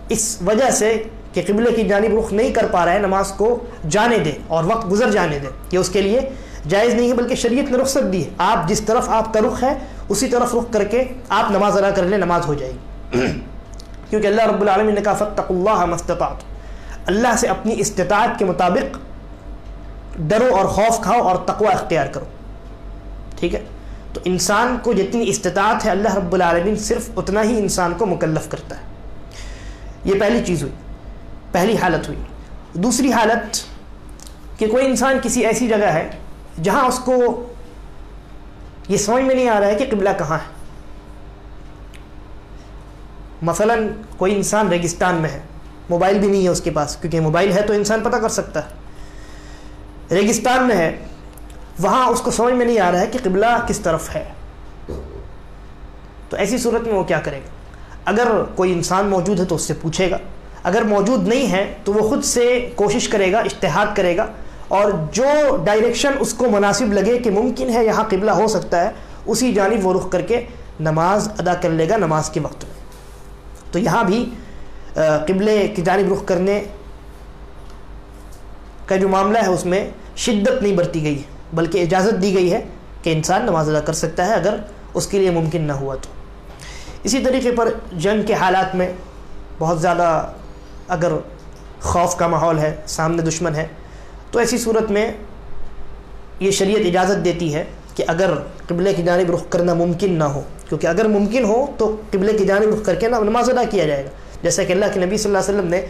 اس وجہ سے کہ قبلے کی جانب رخ نہیں کر پا رہا ہے نماز کو جانے دے اور وقت گزر جانے دے, یہ اس کے لیے جائز نہیں ہے, بلکہ شریعت نے رخصت دی ہے. آپ جس طرف آپ کا رخ ہے اسی طرف رخ کر کے آپ نماز ادا کر لیں, نماز ہو جائے گی. کیونکہ اللہ رب العالمین نے کہا فاتقوا اللہ ما استطعتم, اللہ سے اپنی استطاعت کے مطابق ڈرو اور خوف کھاؤ اور تقوی اختیار کرو. ٹھیک ہے, تو انسان کو جتنی استطاعت ہے اللہ رب العالمین صرف اتنا ہی انسان کو مکلف کرتا ہے. یہ پہلی چیز ہوئی, پہلی حالت ہوئی. دوسری حالت کہ کوئی انسان کسی ایسی جگہ ہے جہاں اس کو یہ سمجھ میں نہیں آ رہا ہے کہ قبلہ کہاں ہے. مثلا کوئی انسان ریگستان میں ہے, موبائل بھی نہیں ہے اس کے پاس, کیونکہ موبائل ہے تو انسان پتہ کر سکتا ہے. ریگستان میں ہے, وہاں اس کو سمجھ میں نہیں آ رہا ہے کہ قبلہ کس طرف ہے, تو ایسی صورت میں وہ کیا کرے گا؟ اگر کوئی انسان موجود ہے تو اس سے پوچھے گا, اگر موجود نہیں ہے تو وہ خود سے کوشش کرے گا, اجتہاد کرے گا, اور جو ڈائریکشن اس کو مناسب لگے کہ ممکن ہے یہاں قبلہ ہو سکتا ہے اسی جانب وہ رخ کر کے نماز ادا کر لے گا نماز کے وقت میں. تو یہاں بھی قبلے کی جانب رخ کرنے کا جو معاملہ ہے اس میں شدت نہیں برتی گئی ہے, بلکہ اجازت دی گئی ہے کہ انسان نماز ادا کر سکتا ہے اگر اس کے لیے ممکن نہ ہوا تو. اسی طریقے پر جنگ کے حالات میں بہت زیادہ اگر خوف کا ماحول ہے، سامنے دشمن ہے، تو ایسی صورت میں یہ شریعت اجازت دیتی ہے کہ اگر قبلے کی جانب رخ کرنا ممکن نہ ہو، کیونکہ اگر ممکن ہو تو قبلے کی جانب رخ کر کے نماز ادا کیا جائے گا، جیسا کہ اللہ کے نبی صلی اللہ علیہ وسلم نے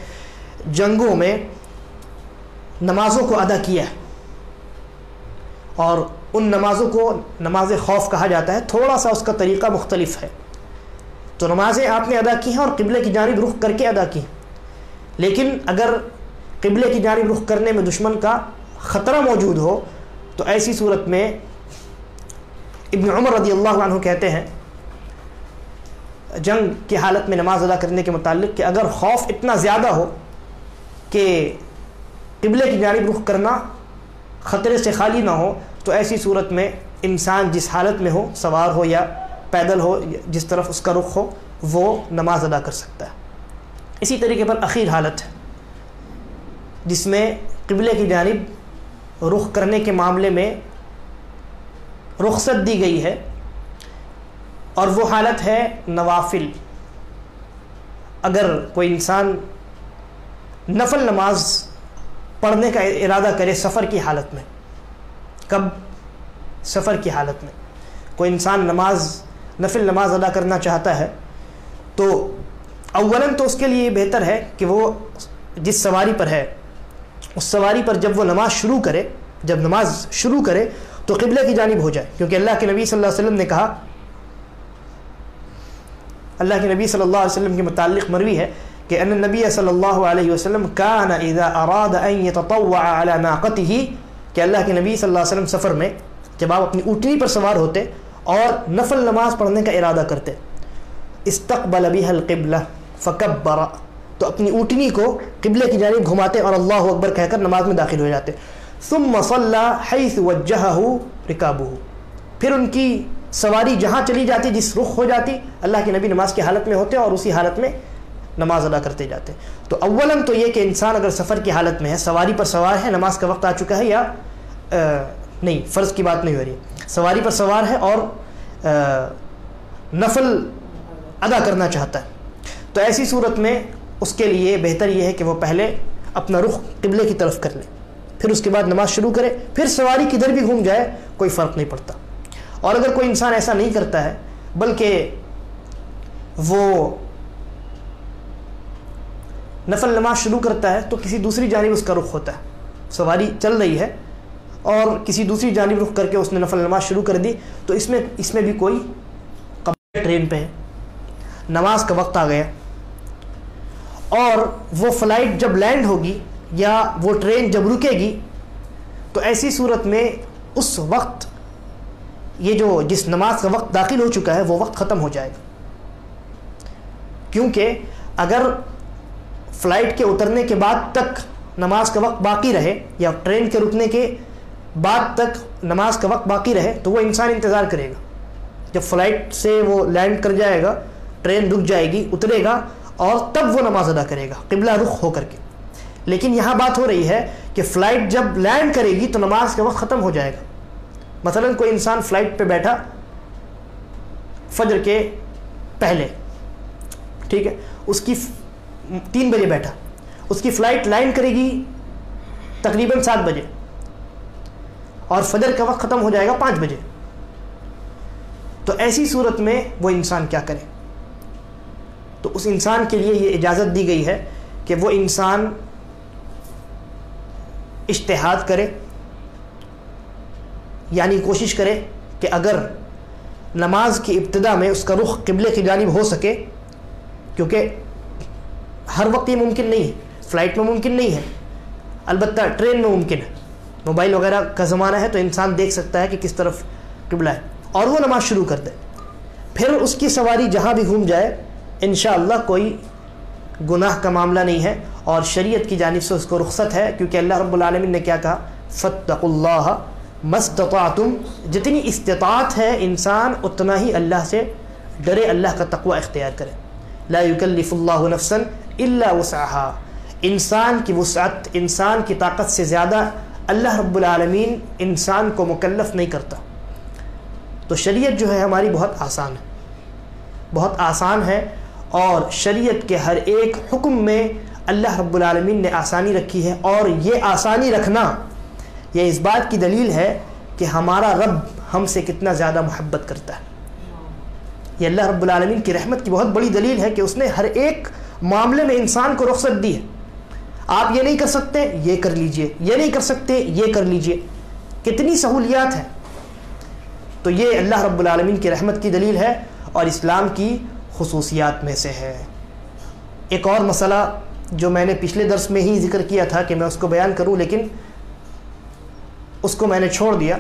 جنگوں میں نمازوں کو ادا کیا ہے، اور ان نمازوں کو نماز خوف کہا جاتا ہے، تھوڑا سا اس کا طریقہ مختلف ہے۔ تو نمازیں آپ نے ادا کی ہیں اور قبلے کی جانب رخ کر کے ادا کی، لیکن اگر قبلے کی جانب رخ کرنے میں دشمن کا خطرہ موجود ہو تو ایسی صورت میں ابن عمر رضی اللہ عنہ کہتے ہیں جنگ کی حالت میں نماز ادا کرنے کے متعلق کہ اگر خوف اتنا زیادہ ہو کہ قبلے کی جانب رخ کرنا خطرے سے خالی نہ ہو تو ایسی صورت میں انسان جس حالت میں ہو، سوار ہو یا پیدل ہو، جس طرف اس کا رخ ہو، وہ نماز ادا کر سکتا ہے۔ اسی طریقے پر اخیر حالت ہے جس میں قبلے کی جانب رخ کرنے کے معاملے میں رخصت دی گئی ہے، اور وہ حالت ہے نوافل۔ اگر کوئی انسان نفل نماز پڑھنے کا ارادہ کرے سفر کی حالت میں، کب؟ سفر کی حالت میں کوئی انسان نفل نماز ادا کرنا چاہتا ہے تو اولاً تو اس کے لیے بہتر ہے کہ وہ جس سواری پر ہے اس سواری پر جب وہ نماز شروع کرے تو قبلے کی جانب ہو جائے، کیونکہ اللہ کے نبی صلی اللہ علیہ وسلم نے کہا، اللہ کے نبی صلی اللہ علیہ وسلم کے متعلق مروی ہے کہ ان النبی صلی اللہ علیہ وسلم کان اذا اراد ان يتطوع على ناقته، کہ اللہ کے نبی صلی اللہ علیہ وسلم سفر میں جب آپ اپنی اونٹنی پر سوار ہوتے اور نفل نماز پڑھنے کا ارادہ کرتے، استقبل بها القبلہ فکبر، تو اپنی اونٹنی کو قبلے کی جانب گھماتے اور اللہ اکبر کہہ کر نماز میں داخل ہو جاتے، ثم صلى حيث وجهه ركابه، پھر ان کی سواری جہاں چلی جاتی، جس رخ ہو جاتی، اللہ کے نبی نماز کی حالت میں ہوتے اور اسی حالت میں نماز ادا کرتے جاتے۔ تو اولاً تو یہ کہ انسان اگر سفر کی حالت میں ہے، سواری پر سوار ہے، نماز کا وقت آ چکا ہے یا نہیں، فرض کی بات نہیں ہو رہی، سواری پر سوار ہے اور نفل ادا کرنا چاہتا ہے، تو ایسی صورت میں اس کے لیے بہتر یہ ہے کہ وہ پہلے اپنا رخ قبلے کی طرف کر لے، پھر اس کے بعد نماز شروع کرے، پھر سواری کدھر بھی گھوم جائے کوئی فرق نہیں پڑتا۔ اور اگر کوئی انسان ایسا نہیں کرتا ہے بلکہ وہ نفل نماز شروع کرتا ہے تو کسی دوسری جانب اس کا رخ ہوتا ہے، سواری چل رہی ہے اور کسی دوسری جانب رخ کر کے اس نے نفل نماز شروع کر دی، تو اس میں بھی کوئی قبل ٹرین پہ ہے، نماز کا وقت آ گیا اور وہ فلائٹ جب لینڈ ہوگی یا وہ ٹرین جب رکے گی تو ایسی صورت میں اس وقت یہ جس نماز کا وقت داخل ہو چکا ہے وہ وقت ختم ہو جائے گا، کیونکہ اگر فلائٹ کے اترنے کے بعد تک نماز کا وقت باقی رہے یا ٹرین کے رکنے کے بعد تک نماز کا وقت باقی رہے تو وہ انسان انتظار کرے گا، جب فلائٹ سے وہ لینڈ کر جائے گا، ٹرین رک جائے گی، اترے گا اور تب وہ نماز ادا کرے گا قبلہ رخ ہو کر کے۔ لیکن یہاں بات ہو رہی ہے کہ فلائٹ جب لینڈ کرے گی تو نماز کا وقت ختم ہو جائے گا۔ مثلا کوئی انسان فلائٹ پہ بیٹھا فجر کے پہلے، ٹھیک ہے، اس کی 3 بجے بیٹھا، اس کی فلائٹ لینڈ کرے گی تقریباً 7 بجے اور فجر کا وقت ختم ہو جائے گا 5 بجے، تو ایسی صورت میں وہ انسان کیا کرے؟ تو اس انسان کے لیے یہ اجازت دی گئی ہے کہ وہ انسان اجتہاد کرے، یعنی کوشش کرے کہ اگر نماز کی ابتدا میں اس کا رخ قبلے کی جانب ہو سکے، کیونکہ ہر وقت یہ ممکن نہیں ہے، فلائٹ میں ممکن نہیں ہے، البتہ ٹرین میں ممکن ہے، موبائل وغیرہ کا زمانہ ہے تو انسان دیکھ سکتا ہے کہ کس طرف قبلہ ہے، اور وہ نماز شروع کر دے، پھر اس کی سواری جہاں بھی گھوم جائے انشاءاللہ کوئی گناہ کا معاملہ نہیں ہے، اور شریعت کی جانب سے اس کو رخصت ہے، کیونکہ اللہ رب العالمین نے کیا کہا؟ فاتقوا اللہ ما استطعتم، جتنی استطاعت ہے انسان اتنا ہی اللہ سے ڈرے، اللہ کا تقوی اختیار کرے۔ لا یکلف اللہ نفسا الا وسعها، انسان کی وسعت، انسان کی طاقت سے زیادہ اللہ رب العالمین انسان کو مکلف نہیں کرتا۔ تو شریعت جو ہے ہماری بہت آسان ہے، بہت آسان ہے، اور شریعت کے ہر ایک حکم میں اللہ رب العالمین نے آسانی رکھی ہے، اور یہ آسانی رکھنا یہ اس بات کی دلیل ہے کہ ہمارا رب ہم سے کتنا زیادہ محبت کرتا ہے۔ یہ اللہ رب العالمین کی رحمت کی بہت بڑی دلیل ہے کہ اس نے ہر ایک معاملے میں انسان کو رخصت دی ہے۔ آپ یہ نہیں کر سکتے، یہ کر لیجئے، یہ نہیں کر سکتے، یہ کر لیجئے، کتنی سہولیات ہیں۔ تو یہ اللہ رب العالمین کی رحمت کی دلیل ہے اور اسلام کی خصوصیات میں سے ہے۔ ایک اور مسئلہ جو میں نے پچھلے درس میں ہی ذکر کیا تھا کہ میں اس کو بیان کروں، لیکن اس کو میں نے چھوڑ دیا،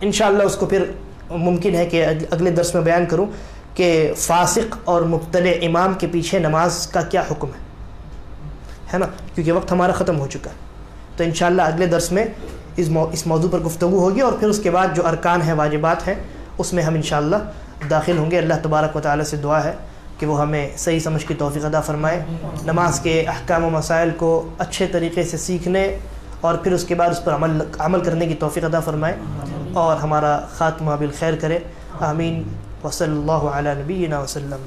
انشاءاللہ اس کو پھر ممکن ہے کہ اگلے درس میں بیان کروں کہ فاسق اور مبتدع امام کے پیچھے نماز کا کیا حکم ہے نا، کیونکہ وقت ہمارا ختم ہو چکا ہے۔ تو انشاءاللہ اگلے درس میں اس موضوع پر گفتگو ہوگی، اور پھر اس کے بعد جو ارکان ہیں، واجبات ہیں، اس میں ہم انشاءاللہ داخل ہوں گے۔ اللہ تبارک و تعالی سے دعا ہے کہ وہ ہمیں صحیح سمجھ کی توفیق عطا فرمائے، نماز کے احکام و مسائل کو اچھے طریقے سے سیکھنے اور پھر اس کے بعد اس پر عمل کرنے کی توفیق عطا فرمائے، اور ہمارا خاتمہ بالخیر کرے۔ آمین۔ وصلی اللہ علی نبینا وسلم۔